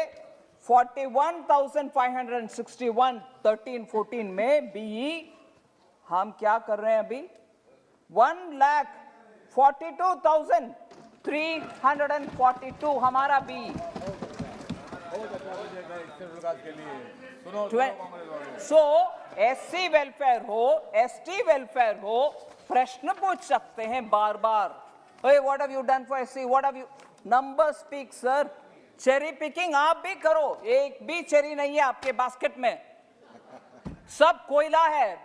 41,561 13-14 में BE. हम क्या कर रहे हैं अभी? 1,42,342 हमारा BE. So, SC वेलफेयर हो, ST वेलफेयर हो, प्रश्न पूछ सकते हैं बार बार. Hey, what have you done for SC? What have you? Numbers speak, sir. Cherry picking आप भी करो. एक भी चेरी नहीं है आपके बास्केट में. सब कोयला है.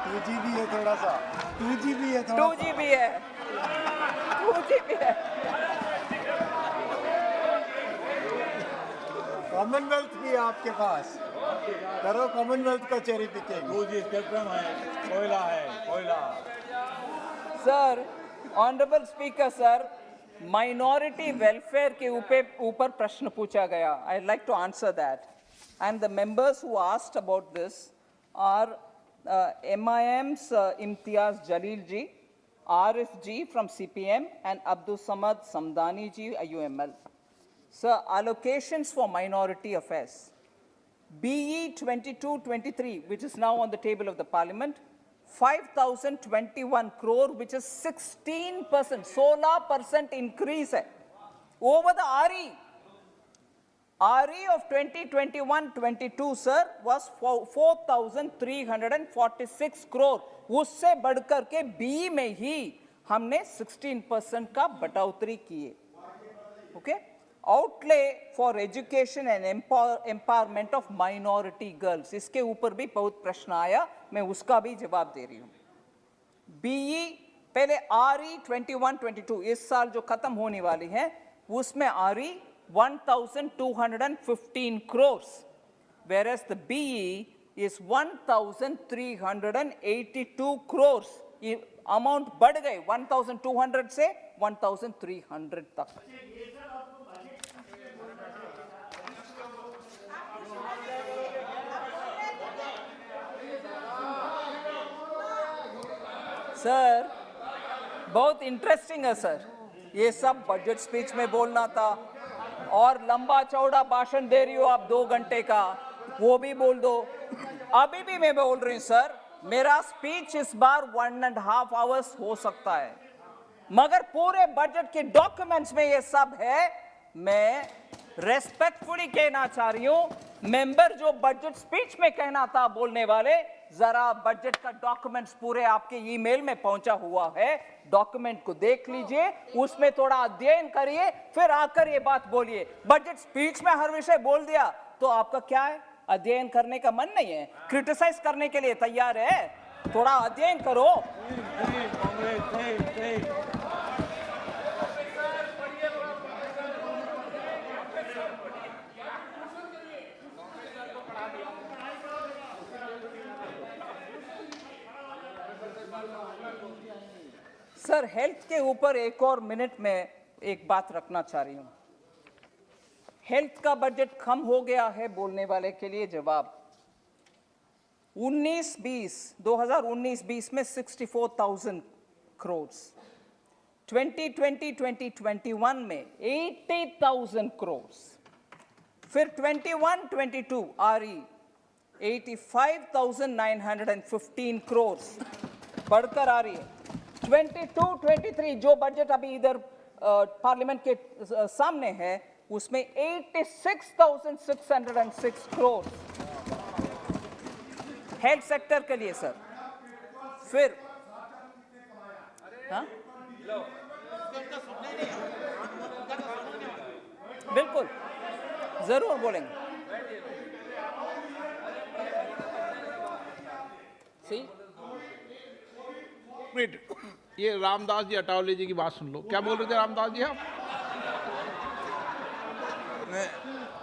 2GB है थोड़ा सा. 2GB है. 2GB है. 2GB है. कॉमनवेल्थ भी है आपके पास. करो कॉमनवेल्थ का चेरी पिकिंग. 2G स्पेक्ट्रम है, कोयला है, कोयला. Sir, honourable speaker sir, minority welfare के ऊपर प्रश्न पूछा गया. I like to answer that. And the members who asked about this are MIM's Imtiaz Jaleel ji, Arif ji from CPM and Abdul Samad Samdani ji, IUML. Sir, allocations for minority affairs. BE 22-23, which is now on the table of the Parliament, 5,021 crore, which is 16%, 16% increase hai, over the RE. RE of 2021-22, sir, was 4,346 crore. उससे बढ़कर के BE में ही हमने 16% का बढ़ोतरी किए. Okay? Outlay for education and empowerment of minority girls. इसके ऊपर भी बहुत प्रश्न आया, मैं उसका भी जवाब दे रही हूँ. BE पहले RE 21-22 इस साल जो खत्म होने वाली है, उसमें RE 1,215 crores, whereas the BE is 1,382 crores. ये amount बढ़ गए 1,200 से 1,300 तक. सर, बहुत इंटरेस्टिंग है सर. ये सब बजट स्पीच में बोलना था और लंबा चौड़ा भाषण दे रही हो आप 2 घंटे का, वो भी बोल दो. अभी भी मैं बोल रही हूँ सर, मेरा स्पीच इस बार 1.5 hours हो सकता है, मगर पूरे बजट के डॉक्यूमेंट्स में ये सब है. मैं रेस्पेक्टफुली कहना चाह रही हूँ, मेंबर जो बजट स्पीच में कहना था बोलने वाले, जरा बजट का डॉक्यूमेंट्स पूरे आपके ईमेल में पहुंचा हुआ है, डॉक्यूमेंट को देख लीजिए, उसमें थोड़ा अध्ययन करिए, फिर आकर ये बात बोलिए. बजट स्पीच में हर विषय बोल दिया तो आपका क्या है, अध्ययन करने का मन नहीं है, क्रिटिसाइज करने के लिए तैयार है, थोड़ा अध्ययन करो. सर, हेल्थ के ऊपर एक और मिनट में एक बात रखना चाह रही हूं. हेल्थ का बजट कम हो गया है बोलने वाले के लिए जवाब. 2019-20 में 64,000 crores, 2020-2021 में 80,000 crores, फिर 21-22 RE 85,915 crores बढ़कर आ रही है. 22-23 जो बजट अभी इधर पार्लियामेंट के सामने है, उसमें 86,606 crores हेल्थ सेक्टर के लिए सर. फिर हाँ, बिल्कुल जरूर बोलेंगे. सी ये रामदास जी अटावले जी की बात सुन लो. क्या बोल रहे थे रामदास जी आप?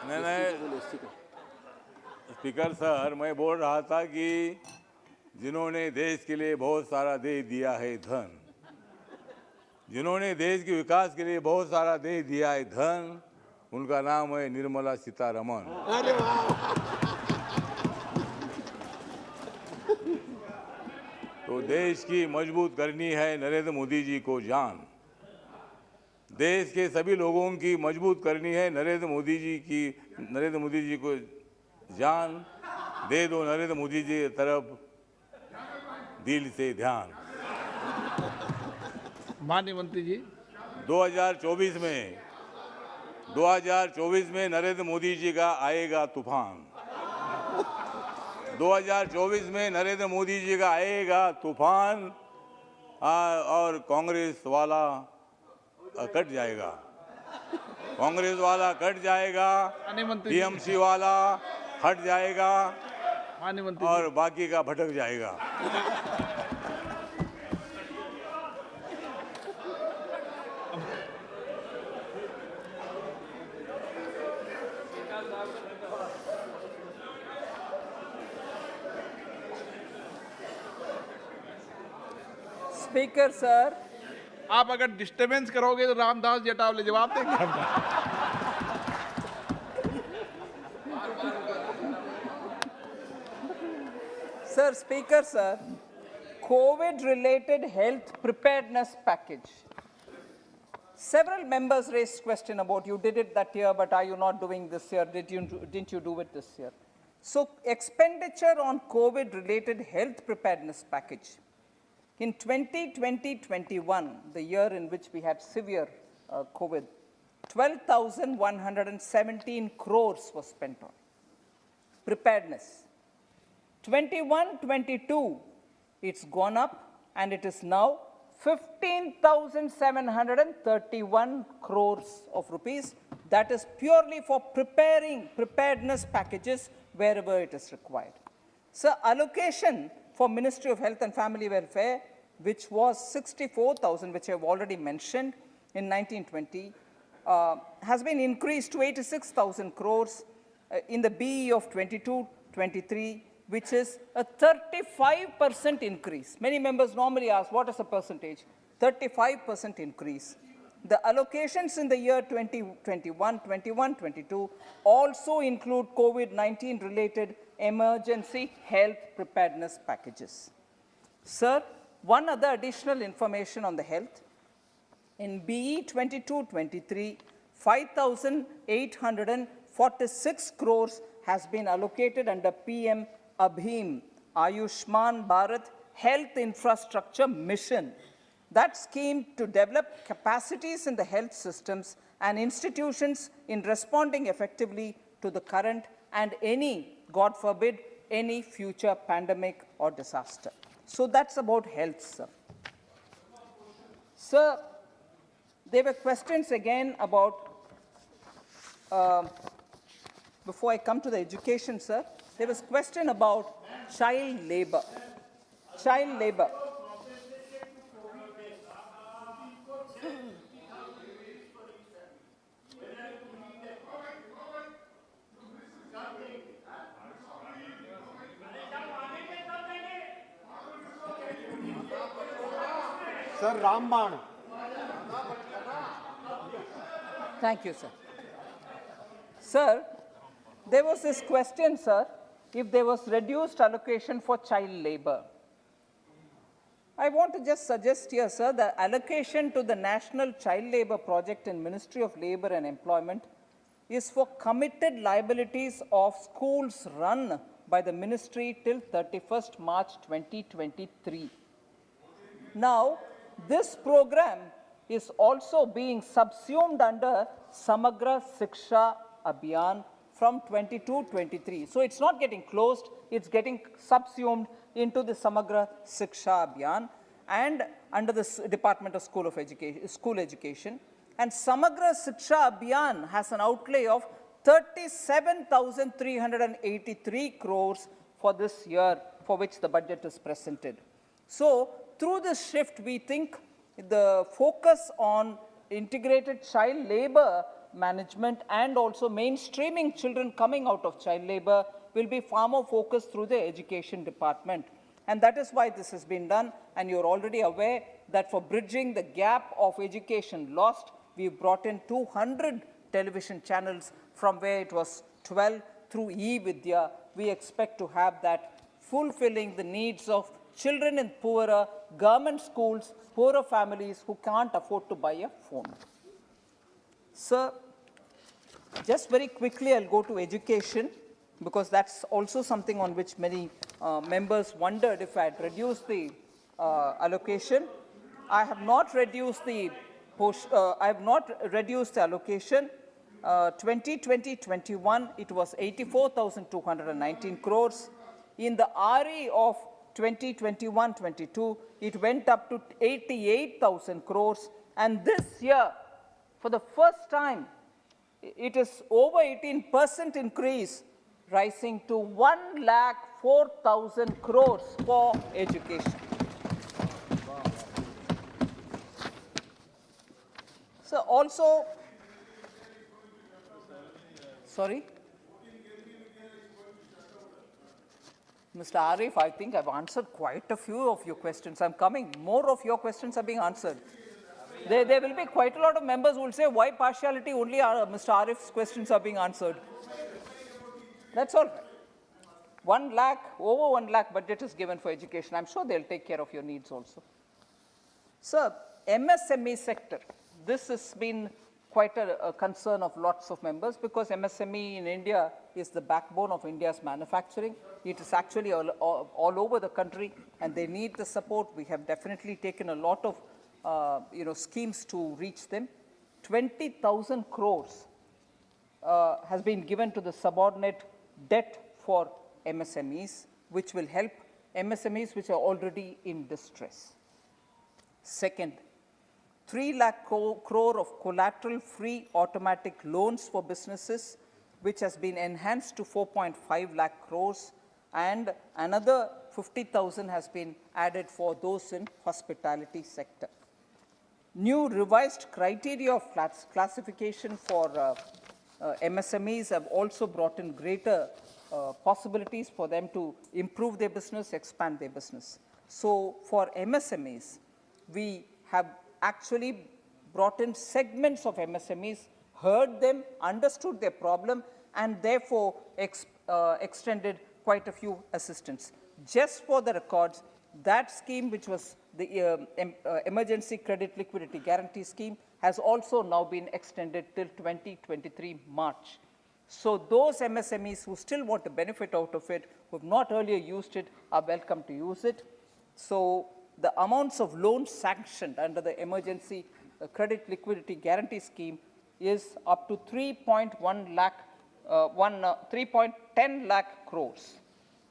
नहीं, स्पीकर सर, मैं बोल रहा था कि जिन्होंने देश के लिए बहुत सारा दे दिया है धन, जिन्होंने देश के विकास के लिए बहुत सारा दे दिया है धन, उनका नाम है निर्मला सीतारमन. अरे वाह. तो देश की मजबूत करनी है नरेंद्र मोदी जी को जान. देश के सभी लोगों की मजबूत करनी है नरेंद्र मोदी जी को जान. दे दो नरेंद्र मोदी जी की तरफ दिल से ध्यान. माननीय मंत्री जी, 2024 में नरेंद्र मोदी जी का आएगा तूफान. 2024 में नरेंद्र मोदी जी का आएगा तूफान और कांग्रेस वाला कट जाएगा. कांग्रेस वाला कट जाएगा, टीएमसी वाला हट जाएगा और बाकी का भटक जाएगा. स्पीकर सर, आप अगर डिस्टर्बेंस करोगे तो रामदास जी अटावले जवाब देंगे. Sir, Speaker, sir, COVID-related health preparedness package. Several members raised question about you did it that year, but are you not doing this year? Didn't you do it this year? So expenditure on COVID-related health preparedness package. In 2020-21, the year in which we had severe COVID, 12,117 crores was spent on preparedness. 21-22, it's gone up and it is now 15,731 crores of rupees. That is purely for preparing preparedness packages wherever it is required. So allocation for Ministry of Health and Family Welfare, which was 64,000, which I have already mentioned in 1920, has been increased to 86,000 crores in the BE of 22-23, which is a 35% increase. Many members normally ask, what is the percentage? 35% increase. The allocations in the year 2021, 21-22 also include COVID-19 related emergency health preparedness packages. Sir, one other additional information on the health. In BE 22-23, 5,846 crores has been allocated under PM Abhim Ayushman Bharat Health Infrastructure Mission. That scheme to develop capacities in the health systems and institutions in responding effectively to the current and any, God forbid, any future pandemic or disaster. So that's about health, sir. Sir, there were questions again about, before I come to the education, sir, there was question about child labor. Child labor. Sir, Ramban. Thank you, sir. Sir, there was this question, sir, if there was reduced allocation for child labor. I want to just suggest here, sir, that allocation to the National Child Labor Project in Ministry of Labor and Employment is for committed liabilities of schools run by the ministry till 31st March 2023. Now, this program is also being subsumed under Samagra Shiksha Abhiyan from 22-23. So it's not getting closed, it's getting subsumed into the Samagra Shiksha Abhiyan and under the Department of School Education. And Samagra Shiksha Abhiyan has an outlay of 37,383 crores for this year, for which the budget is presented. So through this shift, we think the focus on integrated child labor management and also mainstreaming children coming out of child labor will be far more focused through the education department. And that is why this has been done. And you're already aware that for bridging the gap of education lost, we've brought in 200 television channels from where it was 12 through e-Vidya. We expect to have that fulfilling the needs of children in poorer government schools, poorer families who can't afford to buy a phone. Sir, just very quickly, I'll go to education, because that's also something on which many members wondered if I had reduced the allocation. I have not reduced the allocation. 2020-21, it was 84,219 crores. In the RE of 2021-22, it went up to 88,000 crores. And this year, for the first time, it is over 18% increase, rising to 1,04,000 crores for education. So also, sorry? Mr. Arif, I think I've answered quite a few of your questions. I'm coming. More of your questions are being answered. There will be quite a lot of members who will say, why partiality? Only Mr. Arif's questions are being answered. That's all. 1 lakh, over 1 lakh budget is given for education. I'm sure they'll take care of your needs also. Sir, MSME sector. This has been quite a concern of lots of members, because MSME in India is the backbone of India's manufacturing. It is actually all over the country, and they need the support. We have definitely taken a lot of schemes to reach them. 20,000 crores has been given to the subordinate debt for MSMEs, which will help MSMEs which are already in distress. Second, 3 lakh crore of collateral-free automatic loans for businesses, which has been enhanced to 4.5 lakh crores, and another 50,000 has been added for those in hospitality sector. New revised criteria of classification for MSMEs have also brought in greater possibilities for them to improve their business, expand their business. So for MSMEs, we have actually brought in segments of MSMEs, heard them, understood their problem, and therefore extended quite a few assistance. Just for the records, that scheme, which was the Emergency Credit Liquidity Guarantee Scheme, has also now been extended till 2023 March. So those MSMEs who still want to benefit out of it, who have not earlier used it, are welcome to use it. So the amounts of loans sanctioned under the Emergency Credit Liquidity Guarantee Scheme is up to 3.10 lakh crores.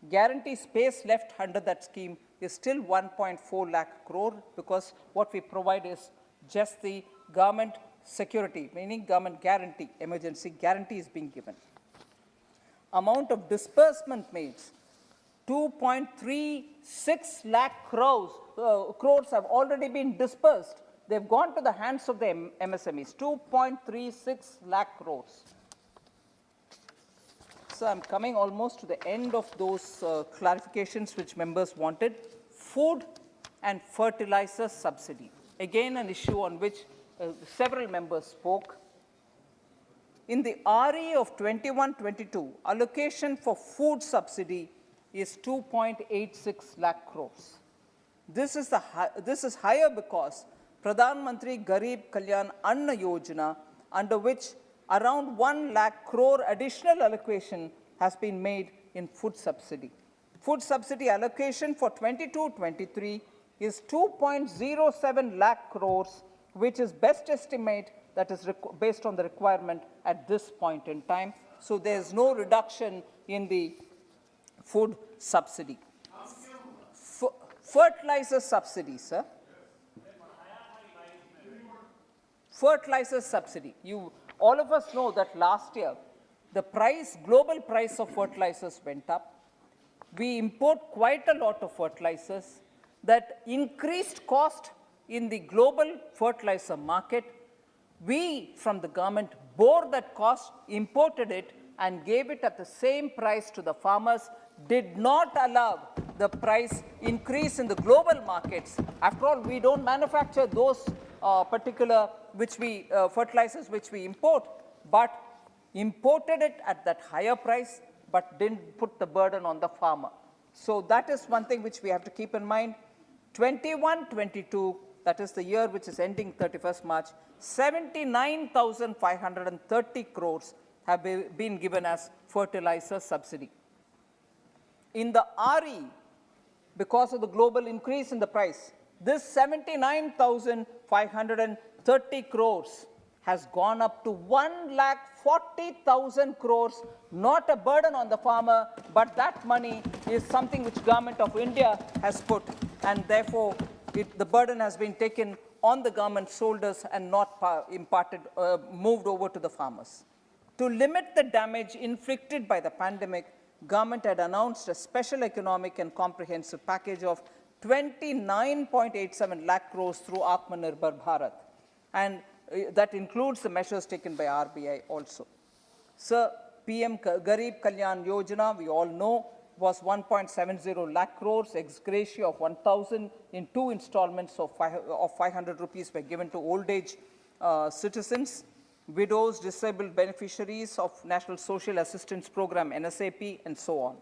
Guarantee space left under that scheme is still 1.4 lakh crore, because what we provide is just the government security, meaning government guarantee, emergency guarantee is being given. Amount of disbursement made, 2.36 lakh crores have already been dispersed. They've gone to the hands of the MSMEs, 2.36 lakh crores. So I'm coming almost to the end of those clarifications which members wanted. Food and fertilizer subsidy. Again, an issue on which several members spoke. In the RE of 21-22, allocation for food subsidy is 2.86 lakh crores. This is higher because Pradhan Mantri Garib Kalyan Anna Yojana, under which around 1 lakh crore additional allocation has been made in food subsidy. Food subsidy allocation for 22-23 is 2.07 lakh crores, which is best estimate that is based on the requirement at this point in time. So there's no reduction in the food subsidy. Fertilizer subsidy, sir. Fertilizer subsidy. All of us know that last year, the global price of fertilizers went up. We import quite a lot of fertilizers. That increased cost in the global fertilizer market, we from the government bore that cost, imported it, and gave it at the same price to the farmers, did not allow the price increase in the global markets. After all, we don't manufacture those particular fertilizers which we import, but imported it at that higher price, but didn't put the burden on the farmer. So that is one thing which we have to keep in mind. 21-22, that is the year which is ending 31st March, 79,530 crores have been given as fertilizer subsidy. In the RE, because of the global increase in the price, this 79,530 crores has gone up to 1,40,000 crores, not a burden on the farmer, but that money is something which Government of India has put, and therefore the burden has been taken on the government's shoulders and not moved over to the farmers. To limit the damage inflicted by the pandemic, government had announced a special economic and comprehensive package of 29.87 lakh crores through Atmanirbhar Bharat, and that includes the measures taken by RBI also. Sir, PM Garib Kalyan Yojana, we all know, was 1.70 lakh crores, ex gratia of 1,000 in 2 installments of 500 rupees were given to old age citizens, widows, disabled beneficiaries of National Social Assistance Program, NSAP, and so on.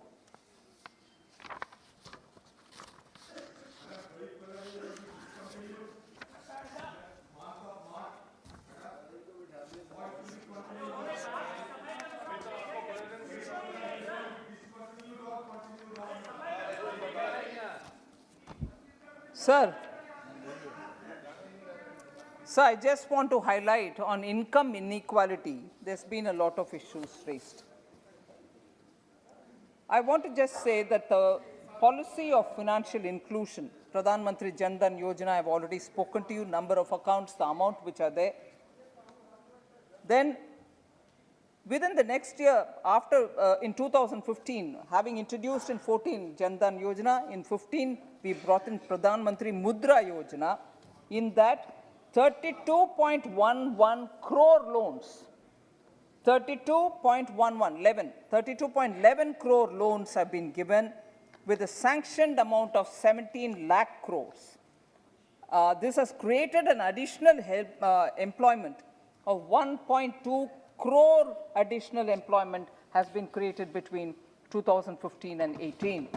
Sir, I just want to highlight on income inequality, there's been a lot of issues raised. I want to just say that the policy of financial inclusion, Pradhan Mantri Jan Dhan Yojana, I've already spoken to you, number of accounts, the amount which are there. Then within the next year, after in 2015, having introduced in 14 Jan Dhan Yojana, in 15 we brought in Pradhan Mantri Mudra Yojana. In that, 32.11 crore loans, 32.11 crore loans have been given with a sanctioned amount of 17 lakh crores. This has created an additional employment of 1.2 crore additional employment has been created between 2015 and 18.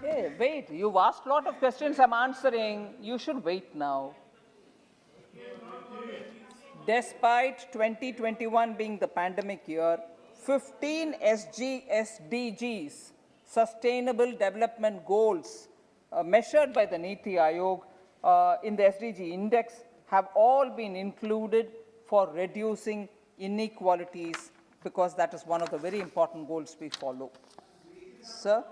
Hey, wait, you've asked a lot of questions, I'm answering. You should wait now. Despite 2021 being the pandemic year, 15 SDGs, Sustainable Development Goals, measured by the Niti Aayog in the SDG index, have all been included for reducing inequalities, because that is one of the very important goals we follow. Sir?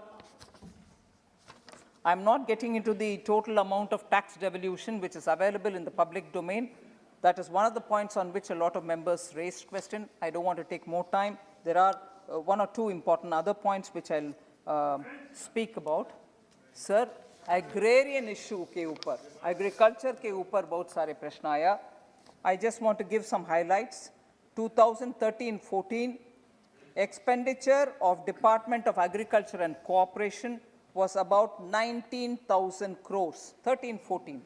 I'm not getting into the total amount of tax devolution which is available in the public domain. That is one of the points on which a lot of members raised question. I don't want to take more time. There are one or two important other points which I'll speak about. Sir, agrarian issue के ऊपर, agriculture के ऊपर बहुत सारे प्रश्न आया. I just want to give some highlights. 2013-14, expenditure of Department of Agriculture and Cooperation was about 19,000 crores, 13-14,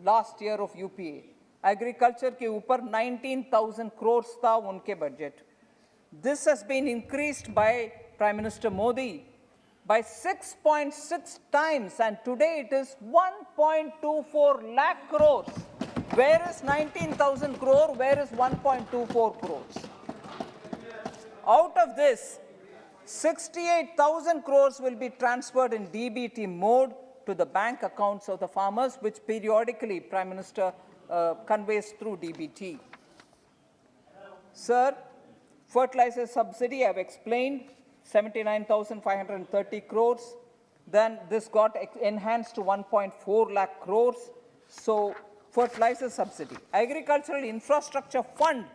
last year of UPA. Agriculture के ऊपर 19,000 crores था उनके budget. This has been increased by Prime Minister Modi by 6.6 times, and today it is 1.24 lakh crores. Where is 19,000 crore? Where is 1.24 crores? Out of this, 68,000 crores will be transferred in DBT mode to the bank accounts of the farmers, which periodically Prime Minister conveys through DBT. Sir, fertilizer subsidy, I've explained, 79,530 crores. Then this got enhanced to 1.4 lakh crores. So, fertilizer subsidy. Agricultural infrastructure fund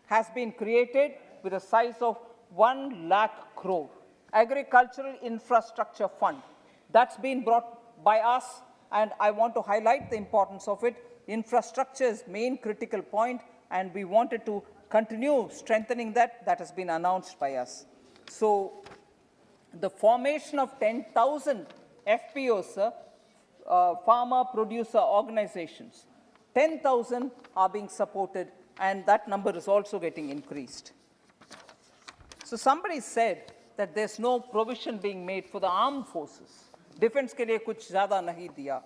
has been created with a size of 1 lakh crore. Agricultural infrastructure fund. That's been brought by us, and I want to highlight the importance of it. Infrastructure is main critical point, and we wanted to continue strengthening that. That has been announced by us. So, the formation of 10,000 FPOs, farmer producer organizations, 10,000 are being supported, and that number is also getting increased. So somebody said that there's no provision being made for the armed forces. Defense ke liye kuch zyada nahi diya.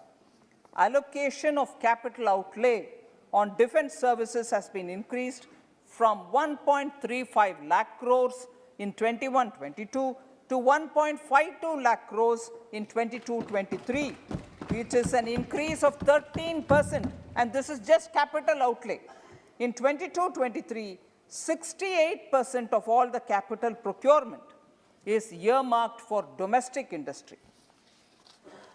Allocation of capital outlay on defense services has been increased from 1.35 lakh crores in 21-22 to 1.52 lakh crores in 22-23, which is an increase of 13%, and this is just capital outlay. In 22-23, 68% of all the capital procurement is earmarked for domestic industry.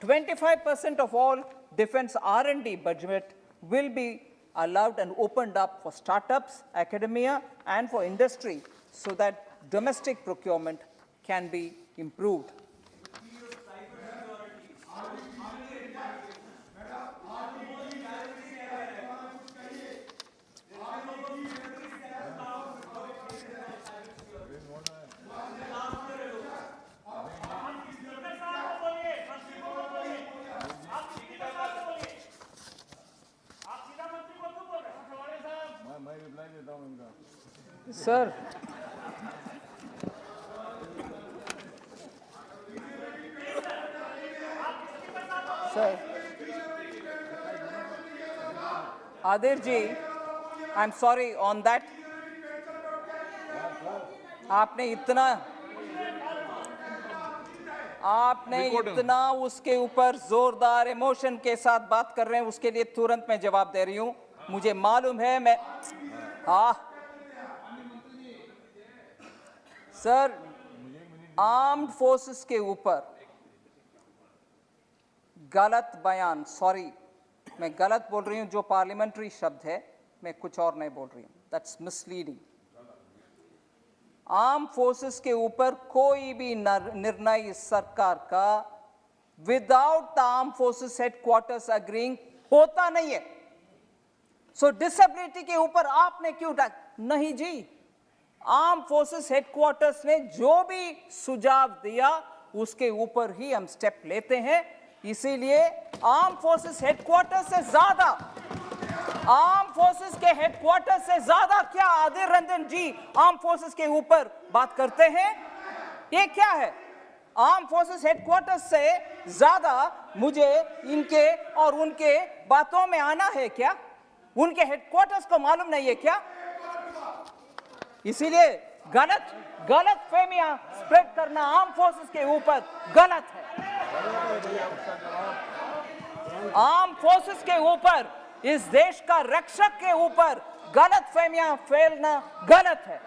25% of all defense R&D budget will be allowed and opened up for startups, academia, and for industry, so that domestic procurement can be improved. Sir, Adir ji, I'm sorry on that. आपने record- इतना उसके ऊपर जोरदार emotion के साथ बात कर रहे हैं, उसके लिए तुरंत मैं जवाब दे रही हूं। मुझे मालूम है मैं सर, आर्म्ड फोर्सेस के ऊपर गलत बयान, सॉरी मैं गलत बोल रही हूं, जो पार्लियामेंट्री शब्द है मैं कुछ और नहीं बोल रही हूं, दैट्स मिसलीडिंग। आर्म फोर्सेस के ऊपर कोई भी निर्णय इस सरकार का without the arm forces headquarters agreeing होता नहीं है। सो डिसेबिलिटी के ऊपर आपने क्यों नहीं जी, आर्म फोर्सेस हेडक्वार्टर्स ने जो भी सुझाव दिया उसके ऊपर ही हम स्टेप लेते हैं। इसीलिए आर्म फोर्सेस हेडक्वार्टर्स से ज्यादा, आर्म फोर्सेस के हेडक्वार्टर से ज्यादा क्या आदिर रंजन जी आर्म फोर्सेस के ऊपर बात करते हैं? ये क्या है? आर्म फोर्सेस हेडक्वार्टर से ज्यादा मुझे इनके और उनके बातों में आना है क्या? उनके हेडक्वार्टर्स को मालूम नहीं है क्या? इसीलिए गलत फहमियां स्प्रेड करना आर्म फोर्सेस के ऊपर गलत है। आर्म फोर्सेस के ऊपर, इस देश का रक्षक के ऊपर गलत फहमियां फैलना गलत है।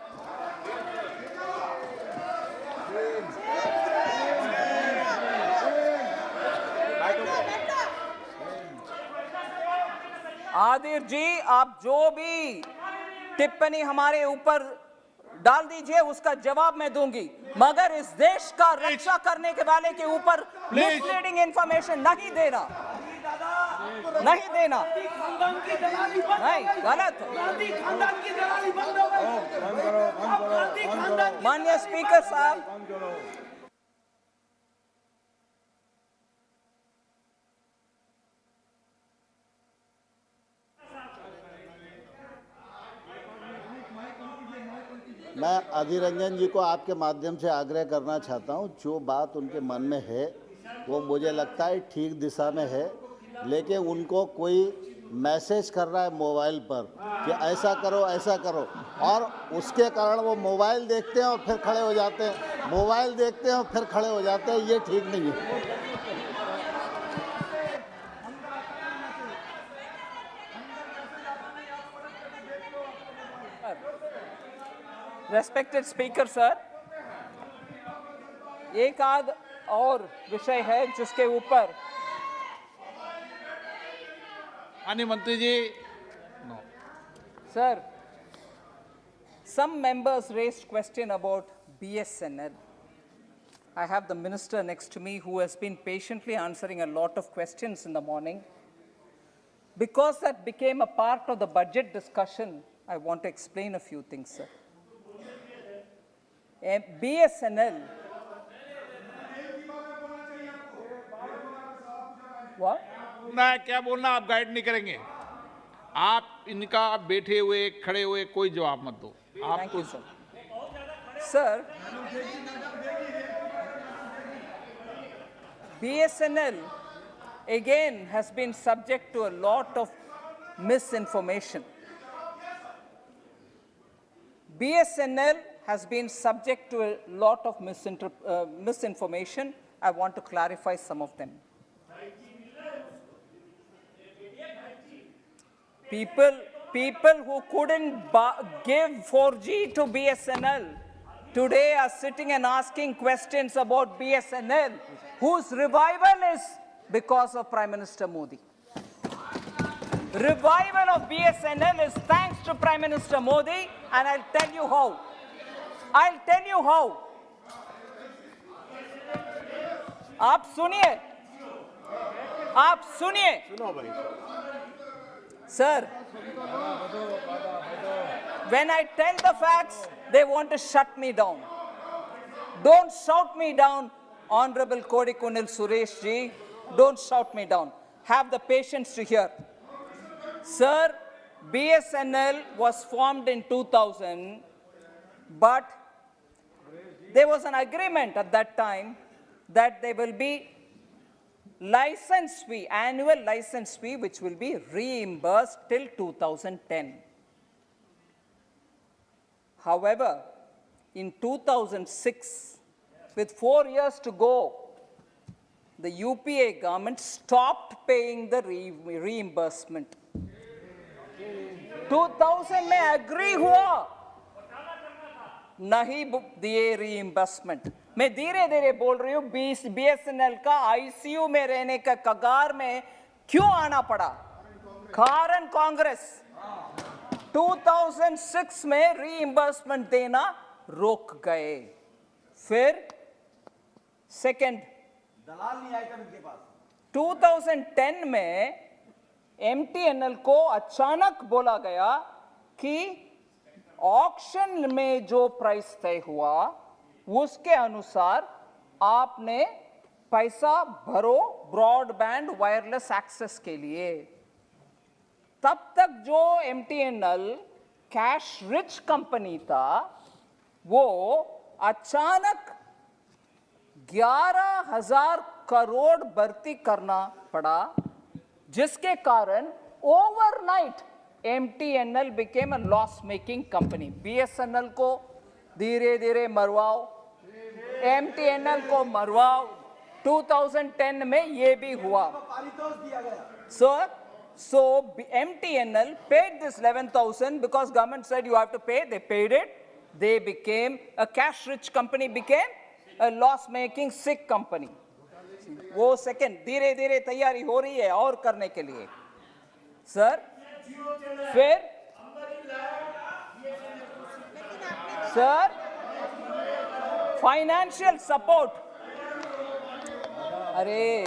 आदिर जी, आप जो भी टिप्पणी हमारे ऊपर डाल दीजिए, उसका जवाब मैं दूंगी, मगर इस देश का रक्षा करने के वाले के ऊपर मिसलीडिंग इंफॉर्मेशन नहीं देना, नहीं देना, नहीं, गलत है। माननीय स्पीकर साहब, मैं अधीर रंजन जी को आपके माध्यम से आग्रह करना चाहता हूं, जो बात उनके मन में है वो मुझे लगता है ठीक दिशा में है, लेकिन उनको कोई मैसेज कर रहा है मोबाइल पर कि ऐसा करो ऐसा करो, और उसके कारण वो मोबाइल देखते हैं और फिर खड़े हो जाते हैं, मोबाइल देखते हैं और फिर खड़े हो जाते हैं, ये ठीक नहीं है। रेस्पेक्टेड स्पीकर सर, एक आध और विषय है जिसके ऊपर माननीय मंत्री जी, sir, some members raised question about BSNL. I have the minister next to me who has been patiently answering a lot of questions in the morning. Because that became a part of the budget discussion, I want to explain a few things, sir. BSNL. What? ना क्या बोलना, आप guide नहीं करेंगे। आप इनका बैठे हुए खड़े हुए कोई जवाब मत दो। आप Thank you, sir. Sir, BSNL again has been subject to a lot of misinformation. BSNL has been subject to a lot of misinformation. I want to clarify some of them. People who couldn't give 4G to BSNL today are sitting and asking questions about BSNL, whose revival is because of Prime Minister Modi. Revival of BSNL is thanks to Prime Minister Modi, and I'll tell you how. I'll tell you how. आप सुनिए, Sir, when I tell the facts, they want to shut me down. Don't shout me down, Honorable Kodikunil Suresh ji. Don't shout me down. Have the patience to hear. Sir, BSNL was formed in 2000, but there was an agreement at that time that there will be license fee, annual license fee, which will be reimbursed till 2010. However, in 2006, with 4 years to go, the UPA government stopped paying the reimbursement. 2000 में agree हुआ, नहीं दिए reimbursement. मैं धीरे धीरे बोल रही हूं, BSNL का ICU में रहने का कगार में क्यों आना पड़ा? कारण कांग्रेस 2006 में रीइंबर्समेंट देना रोक गए। फिर सेकंड, दलाल नहीं आए थे उनके पास। 2010 में MTNL को अचानक बोला गया कि ऑक्शन में जो प्राइस तय हुआ उसके अनुसार आपने पैसा भरो ब्रॉडबैंड वायरलेस एक्सेस के लिए। तब तक जो MTNL कैश रिच कंपनी था, वो अचानक 11,000 करोड़ भर्ती करना पड़ा, जिसके कारण overnight MTNL became a loss making company। BSNL को धीरे धीरे मरवाओ, MTNL को मरवाओ। 2010 में ये भी हुआ। So MTNL paid this 11,000 because government said you have to pay. They paid it. They became a cash rich company, became a loss making sick company। वो second धीरे धीरे तैयारी हो रही है और करने के लिए सर। फिर सर फाइनेंशियल सपोर्ट, अरे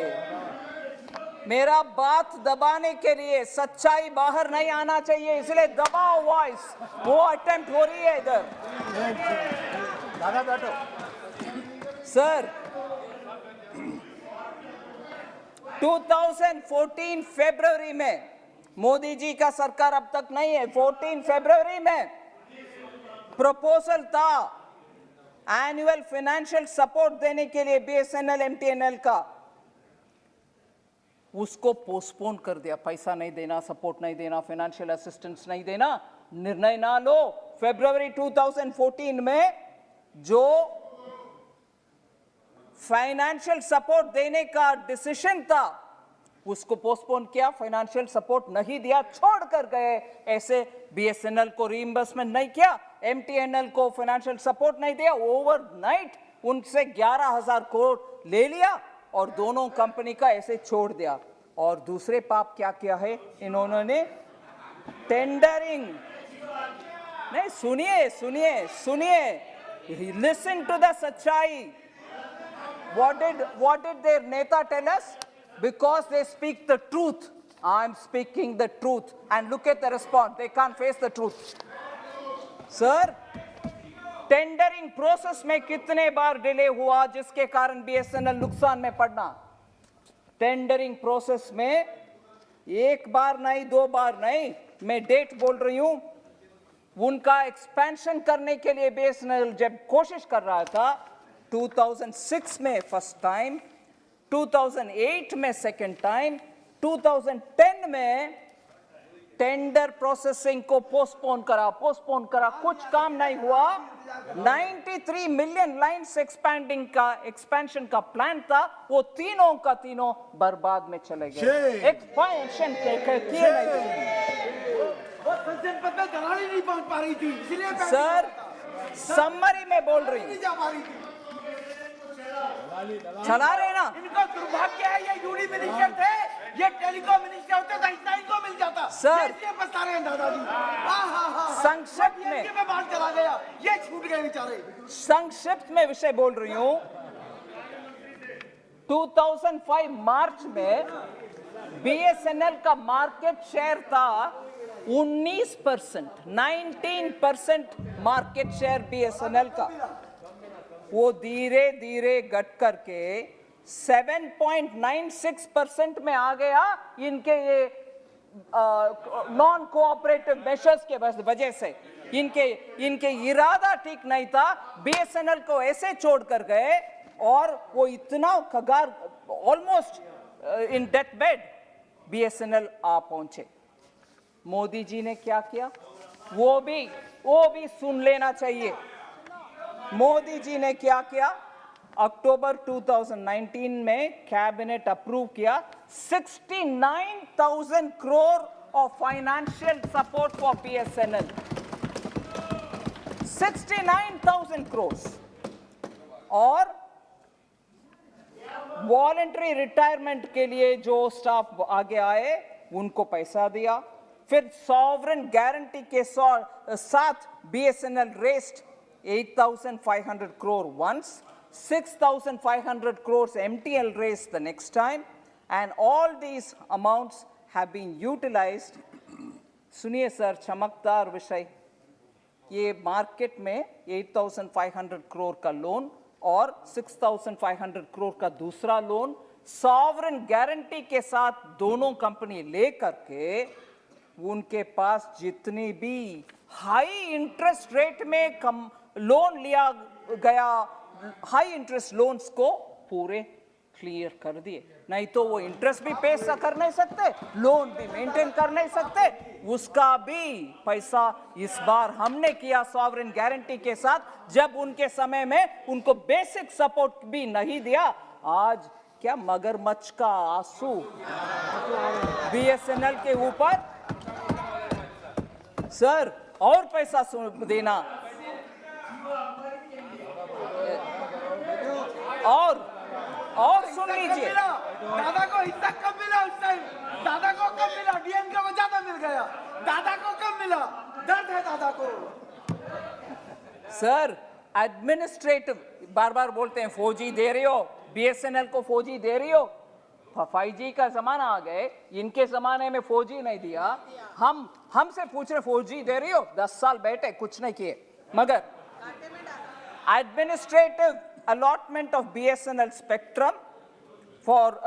मेरा बात दबाने के लिए सच्चाई बाहर नहीं आना चाहिए, इसलिए दबाओ वॉइस। वो अटेम्प्ट हो रही है इधर। दादा बैठो सर। 2014 फरवरी में, मोदी जी का सरकार अब तक नहीं है, 14 फरवरी में प्रपोजल था एनुअल फाइनेंशियल सपोर्ट देने के लिए BSNL MTNL का। उसको पोस्टपोन कर दिया। पैसा नहीं देना, सपोर्ट नहीं देना, फाइनेंशियल असिस्टेंस नहीं देना, निर्णय ना लो। फरवरी 2014 में जो फाइनेंशियल सपोर्ट देने का डिसीजन था उसको पोस्टपोन किया, फाइनेंशियल सपोर्ट नहीं दिया, छोड़ कर गए। ऐसे BSNL को रीइंबर्समेंट नहीं किया, MTNL को फाइनेंशियल सपोर्ट नहीं दिया, ओवरनाइट उनसे 11,000 करोड़ ले लिया और दोनों कंपनी का ऐसे छोड़ दिया। और दूसरे पाप क्या किया है इन्होंने? टेंडरिंग। नहीं, सुनिए सुनिए सुनिए, लिसन टू द सच्चाई। What did their neta tell us? Because they speak the truth. I'm speaking the truth. And look at the response. They can't face the truth. Sir, tendering process में कितने बार delay हुआ जिसके कारण BSNL नुकसान में पड़ना? Tendering process में एक बार नहीं, दो बार नहीं, मैं डेट बोल रही हूं। उनका एक्सपेंशन करने के लिए BSNL जब कोशिश कर रहा था, 2006 में फर्स्ट टाइम, 2008 में सेकंड टाइम, 2010 में टेंडर प्रोसेसिंग को पोस्टपोन करा, कुछ काम नहीं हुआ। 93 मिलियन लाइन्स एक्सपेंशन का प्लान था, वो तीनों का तीनों बर्बाद में चले गए। एक्सपेंशन किए नहीं पहुंच पा रही थी, सर समरी में बोल रही हूँ। चला रहे ना, इनको दुर्भाग्य है, ये यूडी मिनिस्टर थे, ये टेलीकॉम मिनिस्टर होते तो इतना इनको मिल जाता। सर बता रहे हैं दादाजी। संक्षिप्त में बात चला गया, ये छूट गए बेचारे। संक्षिप्त में विषय बोल रही हूँ। 2005 मार्च में BSNL का मार्केट शेयर था 19%, 19% मार्केट शेयर BSNL का। वो धीरे धीरे घट करके 7.96% में आ गया, इनके ये नॉन कोऑपरेटिव मेजर्स के वजह से। इनके इरादा ठीक नहीं था, BSNL को ऐसे छोड़ कर गए और वो इतना कगार, almost in death bed BSNL आ पहुंचे। मोदी जी ने क्या किया वो भी सुन लेना चाहिए। मोदी जी ने क्या किया? अक्टूबर 2019 में कैबिनेट अप्रूव किया 69,000 crore of financial support for BSNL. 69,000 crores. और वॉलंटरी रिटायरमेंट के लिए जो स्टाफ आगे आए उनको पैसा दिया. फिर सॉवरेन गारंटी के साथ BSNL raised 8,500 crore once, 6,500 crores MTL raised the next time, and all these amounts have been utilized. सुनिए सर, चमकदार विषय, ये मार्केट में 8,500 crore का लोन और 6,500 crore का दूसरा लोन सॉवरेन गारंटी के साथ दोनों कंपनी लेकर के उनके पास जितनी भी हाई इंटरेस्ट रेट में लोन लिया गया, हाई इंटरेस्ट लोन्स को पूरे क्लियर कर दिए. नहीं तो वो इंटरेस्ट भी पे कर नहीं सकते, लोन भी मेंटेन कर नहीं सकते. उसका भी पैसा इस बार हमने किया सॉवरेन गारंटी के साथ, जब उनके समय में उनको बेसिक सपोर्ट भी नहीं दिया. आज क्या मगरमच्छ का आंसू BSNL के ऊपर. सर और पैसा देना और सुन लीजिए, दादा को हिस्सा कब मिला उस टाइम? दादा को कब मिला? डीएमके को ज्यादा मिल गया. दादा को कब मिला? दर्द है दादा को. सर एडमिनिस्ट्रेटिव बार बार बोलते हैं 4G दे रही हो, BSNL को 4G दे रही हो. 5G का जमाना आ गए, इनके जमाने में 4G नहीं दिया. हमसे पूछ रहे 4G दे रही हो, 10 साल बैठे कुछ नहीं किए. मगर administrative allotment of BSNL spectrum for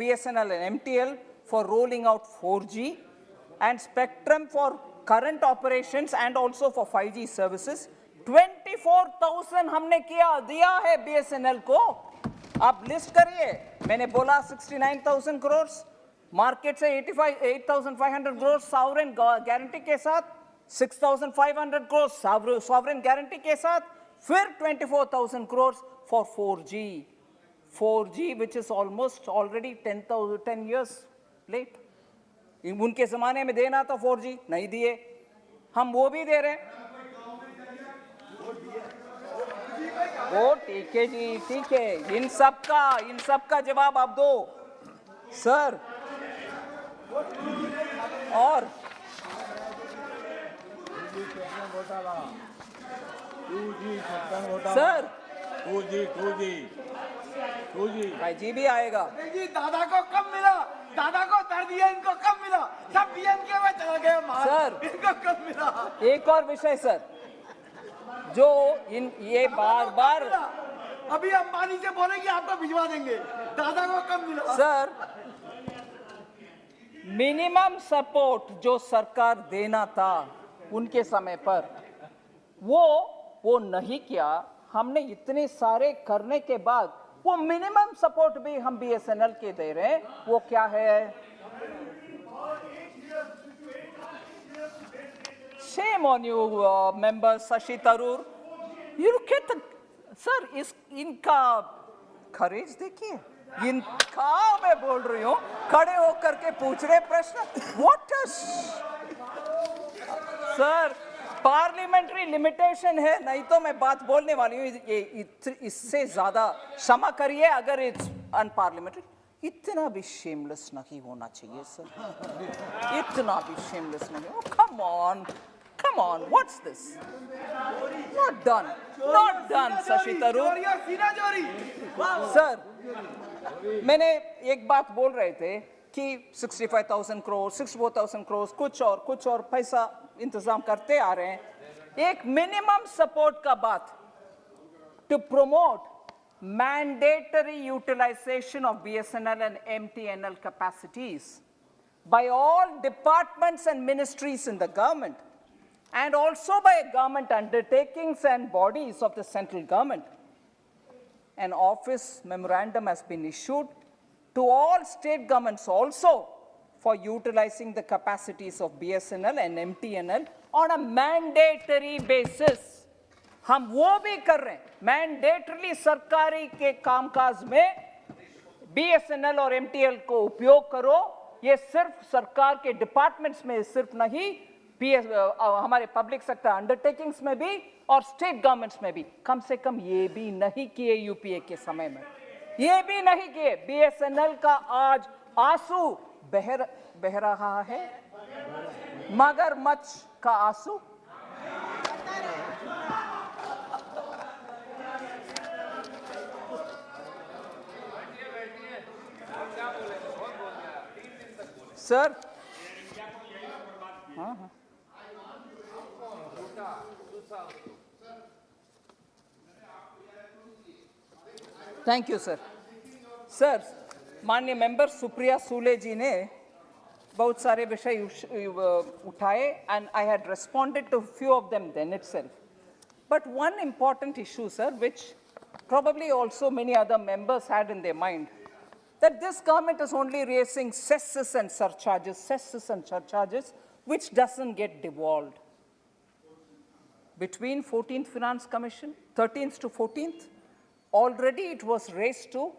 BSNL and MTL for rolling out 4G and spectrum for current operations and also for 5G services 24,000 हमने दिया है BSNL को. आप लिस्ट करिए. मैंने बोला 69,000 crores, मार्केट से 8,500 crores सॉवरेन गारंटी के साथ, 6,500 crores सॉवरेन गारंटी के साथ, फिर 24,000 crores for 4G which is almost already 10 years late. उनके जमाने में देना था 4G, नहीं दिए, हम वो भी दे रहे हैं. ओ ठीक है जी, ठीक है. इन सब का जवाब आप दो सर. और सर 2G भी आएगा. जी दादा को कब मिला? दादा को दर्द दिया, इनको कब मिला? सब डीएमके में चला गया माल. सर इनको कब मिला? एक और विषय सर, जो ये बार अभी अंबानी से बोले कि आपको भिजवा देंगे. दादा को कब मिला? सर मिनिमम सपोर्ट जो सरकार देना था उनके समय पर वो नहीं किया. हमने इतने सारे करने के बाद वो मिनिमम सपोर्ट भी हम BSNL के दे रहे हैं. वो क्या है? Shame on you, member Shashi Tharoor. You look at the sir, इनका courage देखिए. इनका मैं बोल रही हूँ, खड़े होकर के पूछ रहे प्रश्न. What is sir parliamentary limitation है, नहीं तो मैं बात बोलने वाली हूँ. इससे ज्यादा क्षमा करिए अगर इट्स अनपार्लियामेंट्री. इतना भी शेमलेस नहीं होना चाहिए सर, इतना भी शेमलेस नहीं. Come on, what's this? Not done, Shashi Tharoor. Sir मैंने एक बात बोल रहे थे कि 65,000 crores, 64,000 crores कुछ और पैसा इंतजाम करते आ रहे हैं. एक मिनिमम सपोर्ट का बात, to promote mandatory utilization of BSNL and MTNL capacities by all departments and ministries in the government and also by government undertakings and bodies of the central government. An office memorandum has been issued to all state governments also for utilizing the capacities of BSNL and MTNL on a mandatory basis. हम वो भी कर रहे हैं, mandatory सरकारी के कामकाज में बीएसएनएल और एमटीएल को उपयोग करो। ये सिर्फ सरकार के डिपार्टमेंट्स में सिर्फ नहीं, हमारे पब्लिक सेक्टर अंडरटेकिंग्स में भी और स्टेट गवर्नमेंट्स में भी। कम से कम ये भी नहीं किए यूपीए के समय में, ये भी नहीं किए। बीएसएनएल का आज आंसू बह रहा है, मगरमच्छ का आंसू। सर, हाँ, थैंक यू सर। सर, माननीय मेंबर सुप्रिया सूले जी ने बहुत सारे विषय उठाए and I had responded to a few of them then itself. But one important issue, sir, which probably also many other members had in their mind, that this government is only raising cesses and surcharges, which doesn't get devolved. Between 14th Finance Commission, 13th to 14th, already it was raised to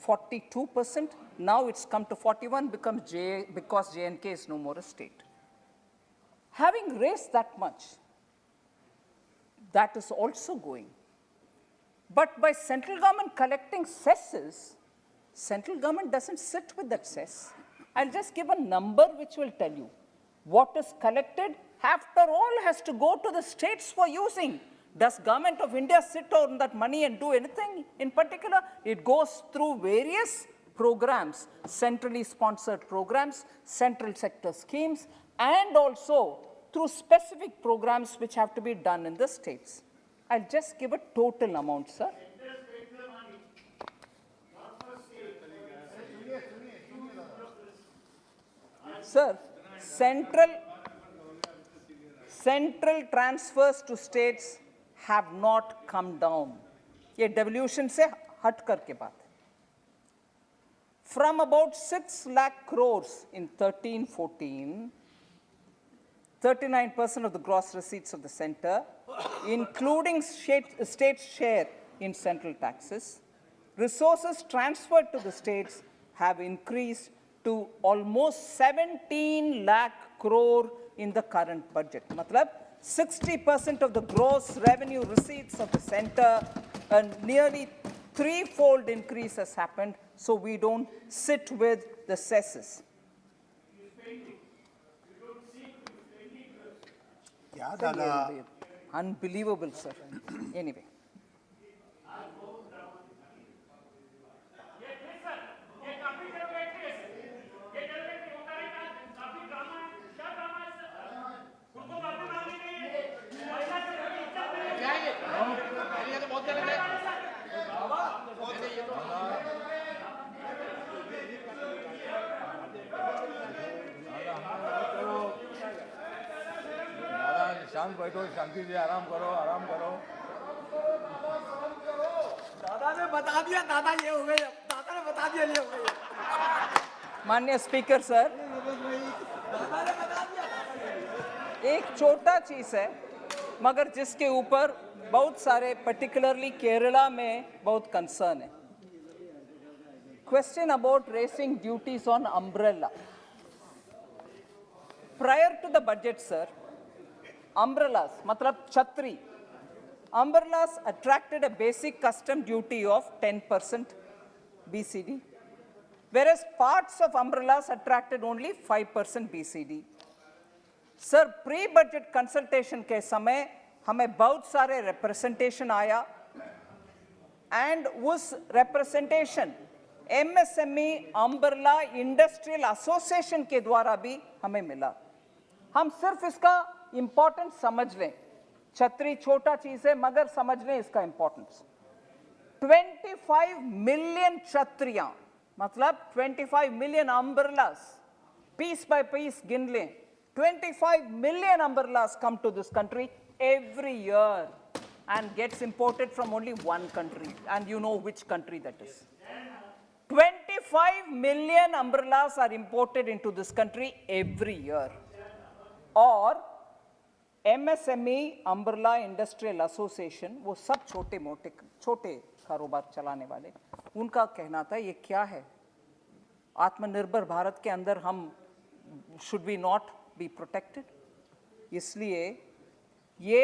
42%. Now it's come to 41 because J&K is no more a state. Having raised that much, that is also going. But by central government collecting cesses, central government doesn't sit with that cess. I'll just give a number which will tell you. What is collected, after all, has to go to the states for using. Does Government of India sit on that money and do anything in particular? It goes through various programs, centrally sponsored programs, central sector schemes, and also through specific programs which have to be done in the states. I'll just give a total amount, sir. Sir, central transfers to states have not come down. ये devolution से हट करके बात है. From about 6 lakh crores in 13-14, 39% of the gross receipts of the center, including state share in central taxes, resources transferred to the states have increased to almost 17 lakh crore in the current budget. Matlab, 60% of the gross revenue receipts of the center, and nearly threefold increase has happened, so we don't sit with the cesses. Unbelievable, sir. Anyway. शांत बैठो, शांति से आराम करो, आराम करो। दादा ने बता दिया, दादा ये हो गए, दादा ने बता दिया ये हो गए। माननीय स्पीकर सर, दादा ने बता दिया। एक छोटा चीज है, मगर जिसके ऊपर बहुत सारे, particularly केरला में बहुत concern है. Question about raising duties on umbrella. Prior to the budget, sir, umbrellas, matlab chhatri, umbrellas attracted a basic custom duty of 10% BCD, whereas parts of umbrellas attracted only 5% BCD. Sir, pre-budget consultation के समय हमें बहुत सारे representation आया, and उस representation MSME umbrella industrial association के द्वारा भी हमें मिला. हम सिर्फ इसका इम्पोर्टेंस समझ लें. छतरी छोटा चीज है, मगर समझ लें इसका इम्पोर्टेंस. 25 मिलियन छतरियां, मतलब 25 million umbrellas, piece by piece गिन लें. 25 million umbrellas come to this country every year and gets imported from only one country, and you know which country that is. 25 million umbrellas are imported into this country every year. Or MSME umbrella industrial association, वो सब छोटे कारोबार चलाने वाले, उनका कहना था ये क्या है, आत्मनिर्भर भारत के अंदर हम should we not be protected, इसलिए ये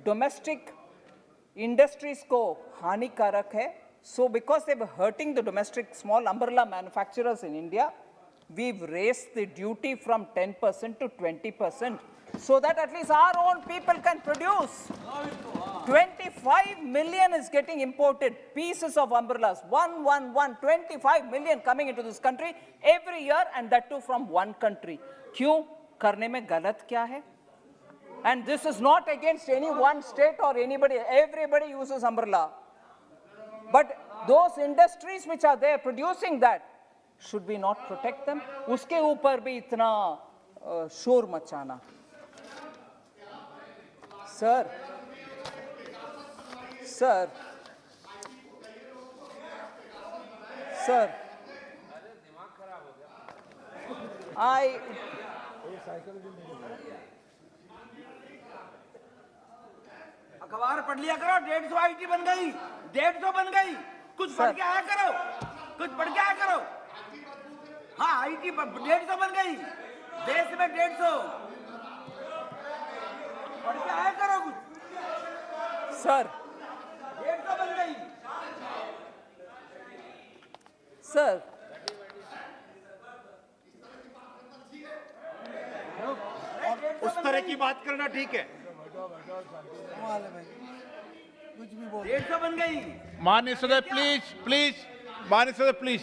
डोमेस्टिक इंडस्ट्रीज को हानिकारक है. So because they were hurting the domestic small umbrella manufacturers in India, we've raised the duty from 10% to 20%, so that at least our own people can produce. 25 million is getting imported, pieces of umbrellas, 25 million coming into this country every year, and that too from one country. क्यों? करने में गलत क्या है? And this is not against any one state or anybody, everybody uses umbrella. But those industries which are there producing that, should we not protect them? उसके ऊपर भी इतना शोर मचाना. Sir, अखबार पढ़ लिया करो, 150 आईटी बन गई, 150 बन गई, कुछ पढ़ के आया करो, कुछ पढ़ के आया करो. हाँ, आईटी 150 बन गई, देश में 150, पढ़ के आया करो कुछ. सर 150 बन गई. सर उस तरह की बात करना ठीक है. 150 बन गई. माननीय सदस्य प्लीज माननीय सदस्य प्लीज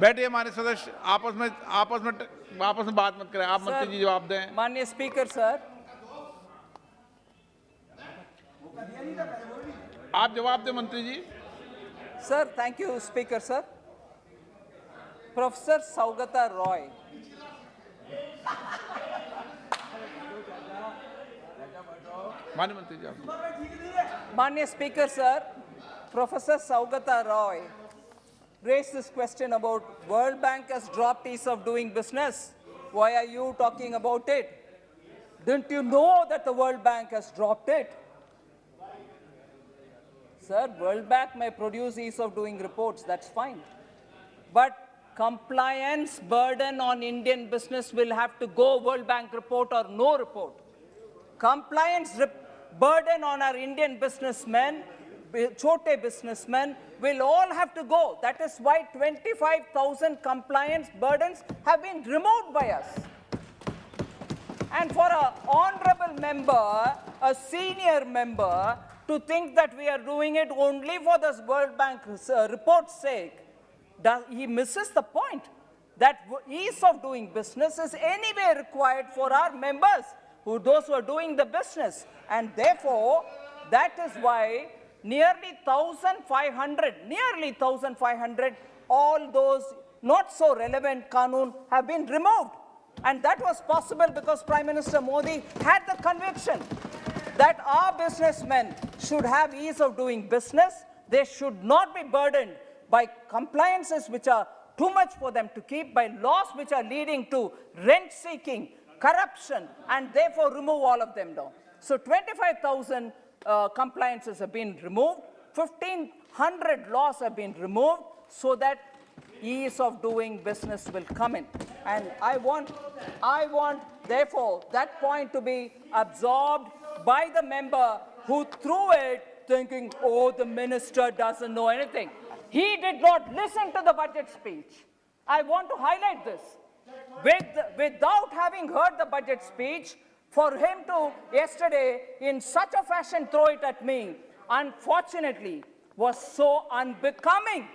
बैठिए माननीय सदस्य, आपस में बात मत करें. आप मंत्री जी जवाब दें. माननीय स्पीकर सर, आप जवाब दें मंत्री जी. Sir thank you speaker sir. Professor Saugata Roy, माननीय मंत्री जी. Manya Speaker, sir, Professor Saugata Roy raised this question about World Bank has dropped ease of doing business. Why are you talking about it? Didn't you know that the World Bank has dropped it? Sir, World Bank may produce ease of doing reports, that's fine. But compliance burden on Indian business will have to go World Bank report or no report. Compliance burden on our Indian businessmen, chote businessmen, will all have to go. That is why 25,000 compliance burdens have been removed by us. And for an honorable member, a senior member, to think that we are doing it only for this World Bank report's sake, he misses the point that ease of doing business is anyway required for our members, those who are doing the business. And therefore, that is why nearly 1,500, all those not so relevant Qanun have been removed. And that was possible because Prime Minister Modi had the conviction that our businessmen should have ease of doing business. They should not be burdened by compliances which are too much for them to keep, by laws which are leading to rent-seeking, corruption, and therefore remove all of them down. So 25,000 compliances have been removed, 1,500 laws have been removed so that ease of doing business will come in. And I want therefore that point to be absorbed by the member who threw it thinking, oh, the minister doesn't know anything. He did not listen to the budget speech. I want to highlight this. Without having heard the budget speech, for him to yesterday in such a fashion throw it at me, unfortunately, was so unbecoming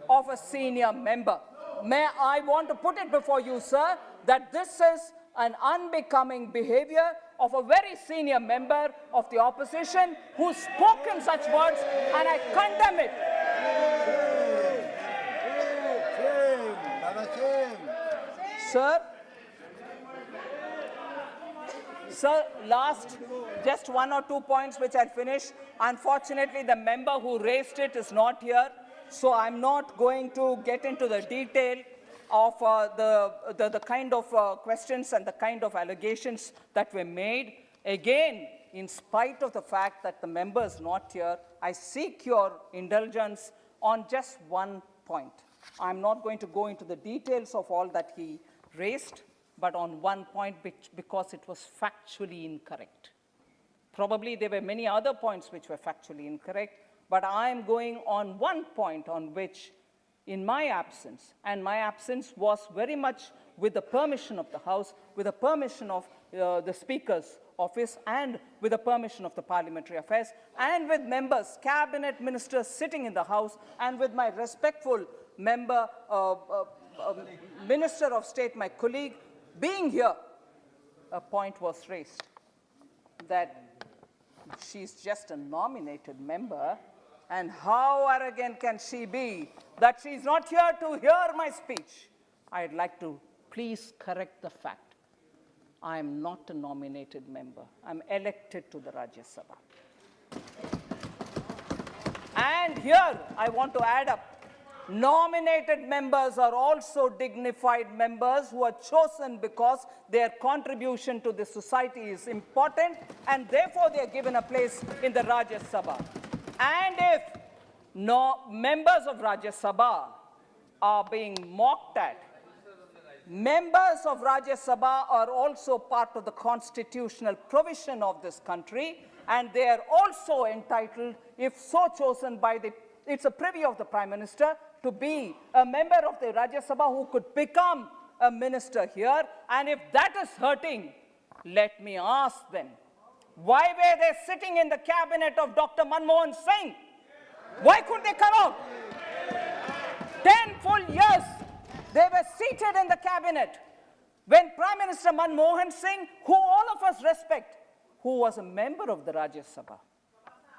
of a senior member. I want to put it before you, sir, that this is an unbecoming behavior of a very senior member of the opposition who spoke in such words, and I condemn it. Sir, last, just one or two points which I'll finish. Unfortunately, the member who raised it is not here, so I'm not going to get into the detail. of the kind of questions and the kind of allegations that were made. Again, in spite of the fact that the member is not here, I seek your indulgence on just one point. I'm not going to go into the details of all that he raised, but on one point because it was factually incorrect. Probably there were many other points which were factually incorrect, but I am going on one point on which, in my absence, and my absence was very much with the permission of the House, with the permission of the Speaker's office, and with the permission of the Parliamentary Affairs, and with members, cabinet ministers sitting in the House, and with my respectful member, Minister of State, my colleague, being here, a point was raised that she's just a nominated member, and how arrogant can she be that she's not here to hear my speech? I'd like to please correct the fact. I am not a nominated member. I'm elected to the Rajya Sabha. And here I want to add up, nominated members are also dignified members who are chosen because their contribution to the society is important, and therefore they are given a place in the Rajya Sabha. And if members of Rajya Sabha are being mocked at, members of Rajya Sabha are also part of the constitutional provision of this country, and they are also entitled, if so chosen by it's a privy of the Prime Minister, to be a member of the Rajya Sabha who could become a minister here. And if that is hurting, let me ask them, why were they sitting in the cabinet of Dr. Manmohan Singh? Why could they come out? 10 full years they were seated in the cabinet when Prime Minister Manmohan Singh, who all of us respect, who was a member of the Rajya Sabha,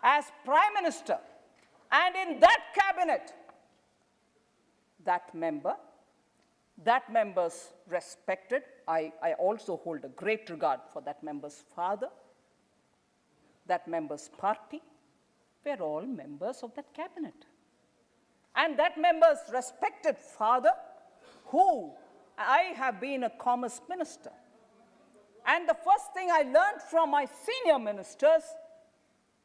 as Prime Minister, and in that cabinet, that member's respected. I also hold a great regard for that member's father, that member's party. We're all members of that cabinet. And that member's respected father, who I have been a commerce minister. And the first thing I learned from my senior ministers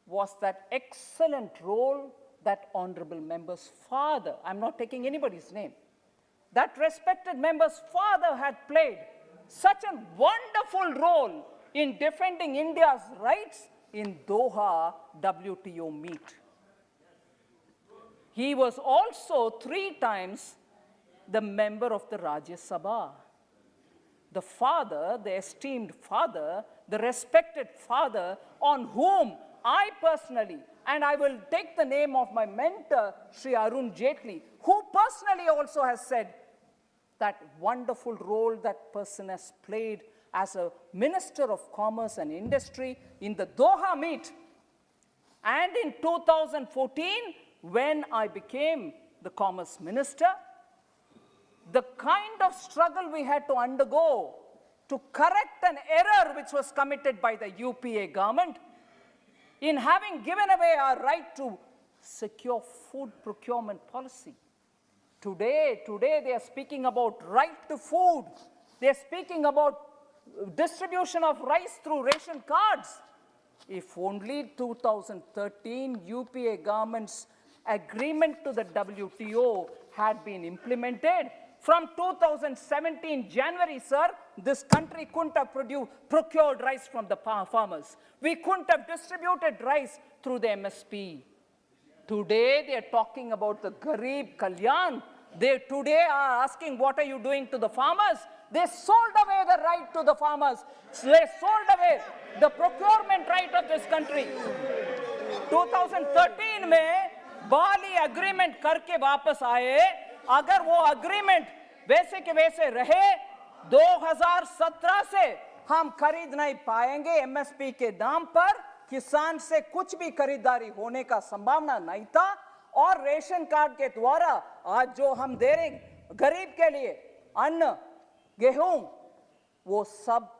was that excellent role that honorable member's father, I'm not taking anybody's name, that respected member's father had played such a wonderful role in defending India's rights in Doha WTO meet. He was also 3 times the member of the Rajya Sabha. The father, the esteemed father, the respected father, on whom I personally, and I will take the name of my mentor, Sri Arun Jaitley, who personally also has said that wonderful role that person has played as a Minister of Commerce and Industry in the Doha meet. And in 2014, when I became the Commerce Minister, the kind of struggle we had to undergo to correct an error which was committed by the UPA government in having given away our right to secure food procurement policy. Today they are speaking about right to food. They are speaking about distribution of rice through ration cards. If only 2013 UPA government's agreement to the WTO had been implemented, from 2017 January, sir, this country couldn't have procured rice from the farmers. We couldn't have distributed rice through the MSP. Today they are talking about the Garib Kalyan. They today are asking, what are you doing to the farmers? They sold away the right to the farmers. They sold away the procurement right of this country. 2013 में बाली agreement करके वापस आए, अगर वो agreement वैसे के वैसे रहे, 2017 से हम खरीद नहीं पाएंगे एमएसपी के दाम पर, किसान से कुछ भी खरीदारी होने का संभावना नहीं था, और रेशन कार्ड के द्वारा आज जो हम दे रहे गरीब के लिए अन्न, गेहूं, वो सब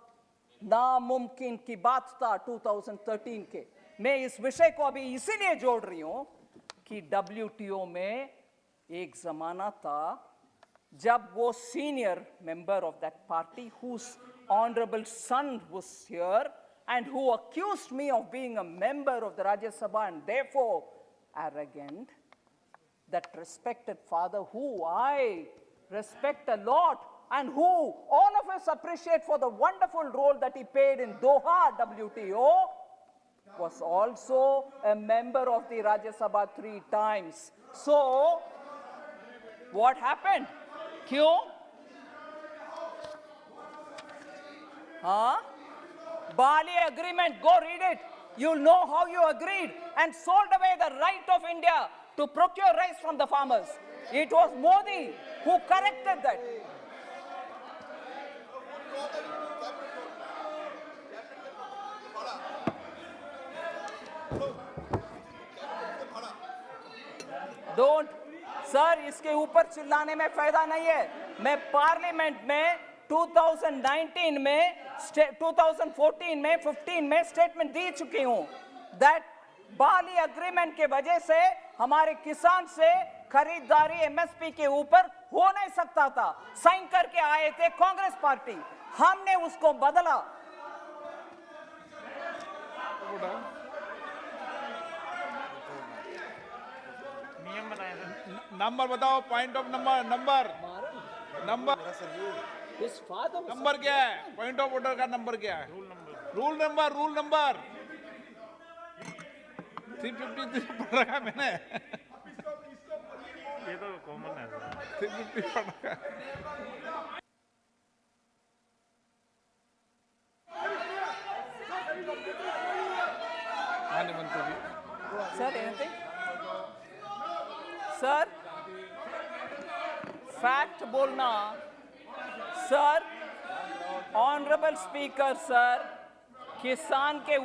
नामुमकिन की बात था 2013 के। मैं इस विषय को अभी इसीलिए जोड़ रही हूं कि WTO में एक जमाना था जब वो senior member of that party, whose honorable son was here, and who accused me of being a member of the Rajya Sabha and therefore arrogant, that respected father who I respect a lot and who all of us appreciate for the wonderful role that he played in Doha WTO, was also a member of the Rajya Sabha 3 times. So, what happened? Kyun? Huh? Bali Agreement, go read it. You'll know how you agreed and sold away the right of India to procure rice from the farmers. It was Modi who corrected that. Don't, sir इसके ऊपर चिल्लाने में फायदा नहीं है. मैं parliament में 2019 में 2014 में 15 में स्टेटमेंट दे चुकी हूं दैट बाली एग्रीमेंट के वजह से हमारे किसान से खरीदारी एमएसपी के ऊपर हो नहीं सकता था. साइन करके आए थे कांग्रेस पार्टी, हमने उसको बदला. नंबर बताओ, पॉइंट ऑफ नंबर क्या है? पॉइंट ऑफ ऑर्डर का नंबर क्या है? रूल नंबर 353 पढ़ रखा मैंने. ये तो कॉमन है. 350 पढ़ रखा है. मंत्री जी सर एनीथिंग सर, फैक्ट बोलना सर. ऑनरेबल स्पीकर सर, किसान के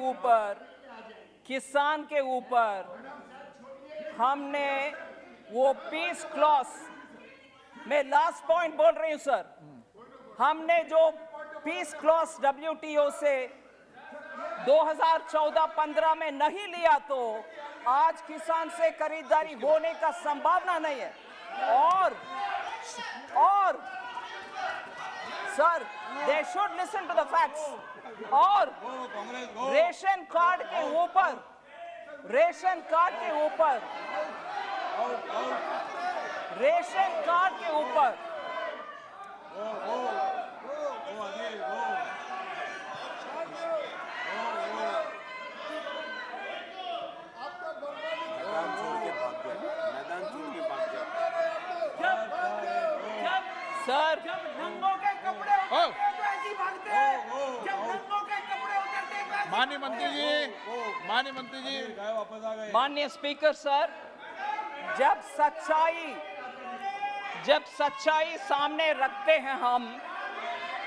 ऊपर हमने वो पीस क्लॉज, मैं लास्ट पॉइंट बोल रही हूं सर, हमने जो पीस क्लॉज WTO से 2014-15 में नहीं लिया तो आज किसान से खरीदारी होने का संभावना नहीं है. और sir, they should listen to the facts. और रेशन कार्ड के ऊपर सर, जब नंगों के कपड़े उतरते तो ऐसी भागते हैं. जब नंगों के कपड़े उतरते तो ऐसी माननीय मंत्री जी वापस आ गए. माननीय स्पीकर सर, जब सच्चाई सामने रखते हैं हम,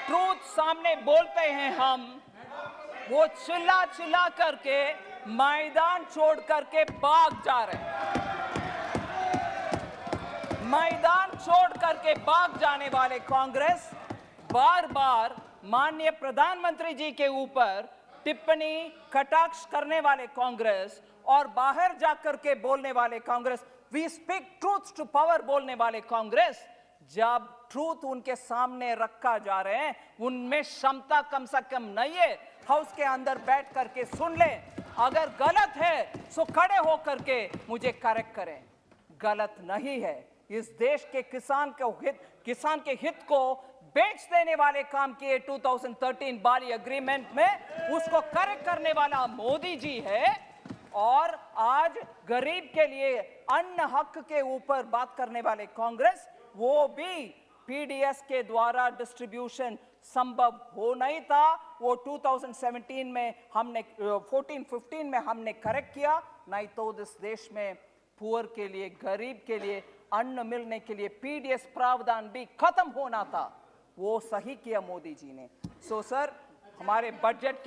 ट्रूथ सामने बोलते हैं हम, वो चिल्ला करके मैदान छोड़ करके भाग जा रहे हैं. मैदान छोड़ करके भाग जाने वाले कांग्रेस, बार बार माननीय प्रधानमंत्री जी के ऊपर टिप्पणी कटाक्ष करने वाले कांग्रेस और बाहर जाकर के बोलने वाले Congress, we speak truth to power बोलने वाले कांग्रेस, जब ट्रूथ उनके सामने रखा जा रहे हैं, उनमें क्षमता कम से कम नहीं है. हाउस के अंदर बैठ करके सुन ले, अगर गलत है तो खड़े होकर के मुझे करेक्ट करें. गलत नहीं है. इस देश के किसान के हित को बेच देने वाले काम किए 2013 बाली एग्रीमेंट में, उसको करेक्ट करने वाला मोदी जी है. और आज गरीब के लिए अन्न हक के ऊपर बात करने वाले कांग्रेस, वो भी पीडीएस के द्वारा डिस्ट्रीब्यूशन संभव हो नहीं था. वो 2017 में हमने 14-15 में हमने करेक्ट किया, नहीं तो इस देश में पुअर के लिए, गरीब के लिए अन्न मिलने के लिए पीडीएस प्रावधान भी खत्म होना था. वो सही किया मोदी जी ने. सो सर, हमारे बजट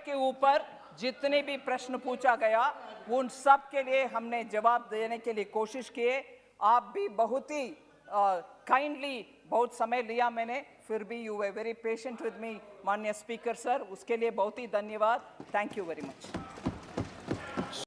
के ऊपर जितने भी प्रश्न पूछा गया, उन सब के लिए हमने जवाब देने के लिए कोशिश किए. आप भी बहुत ही काइंडली बहुत समय लिया मैंने, फिर भी you were very patient with me माननीय स्पीकर सर, उसके लिए बहुत ही धन्यवाद. Thank you very much.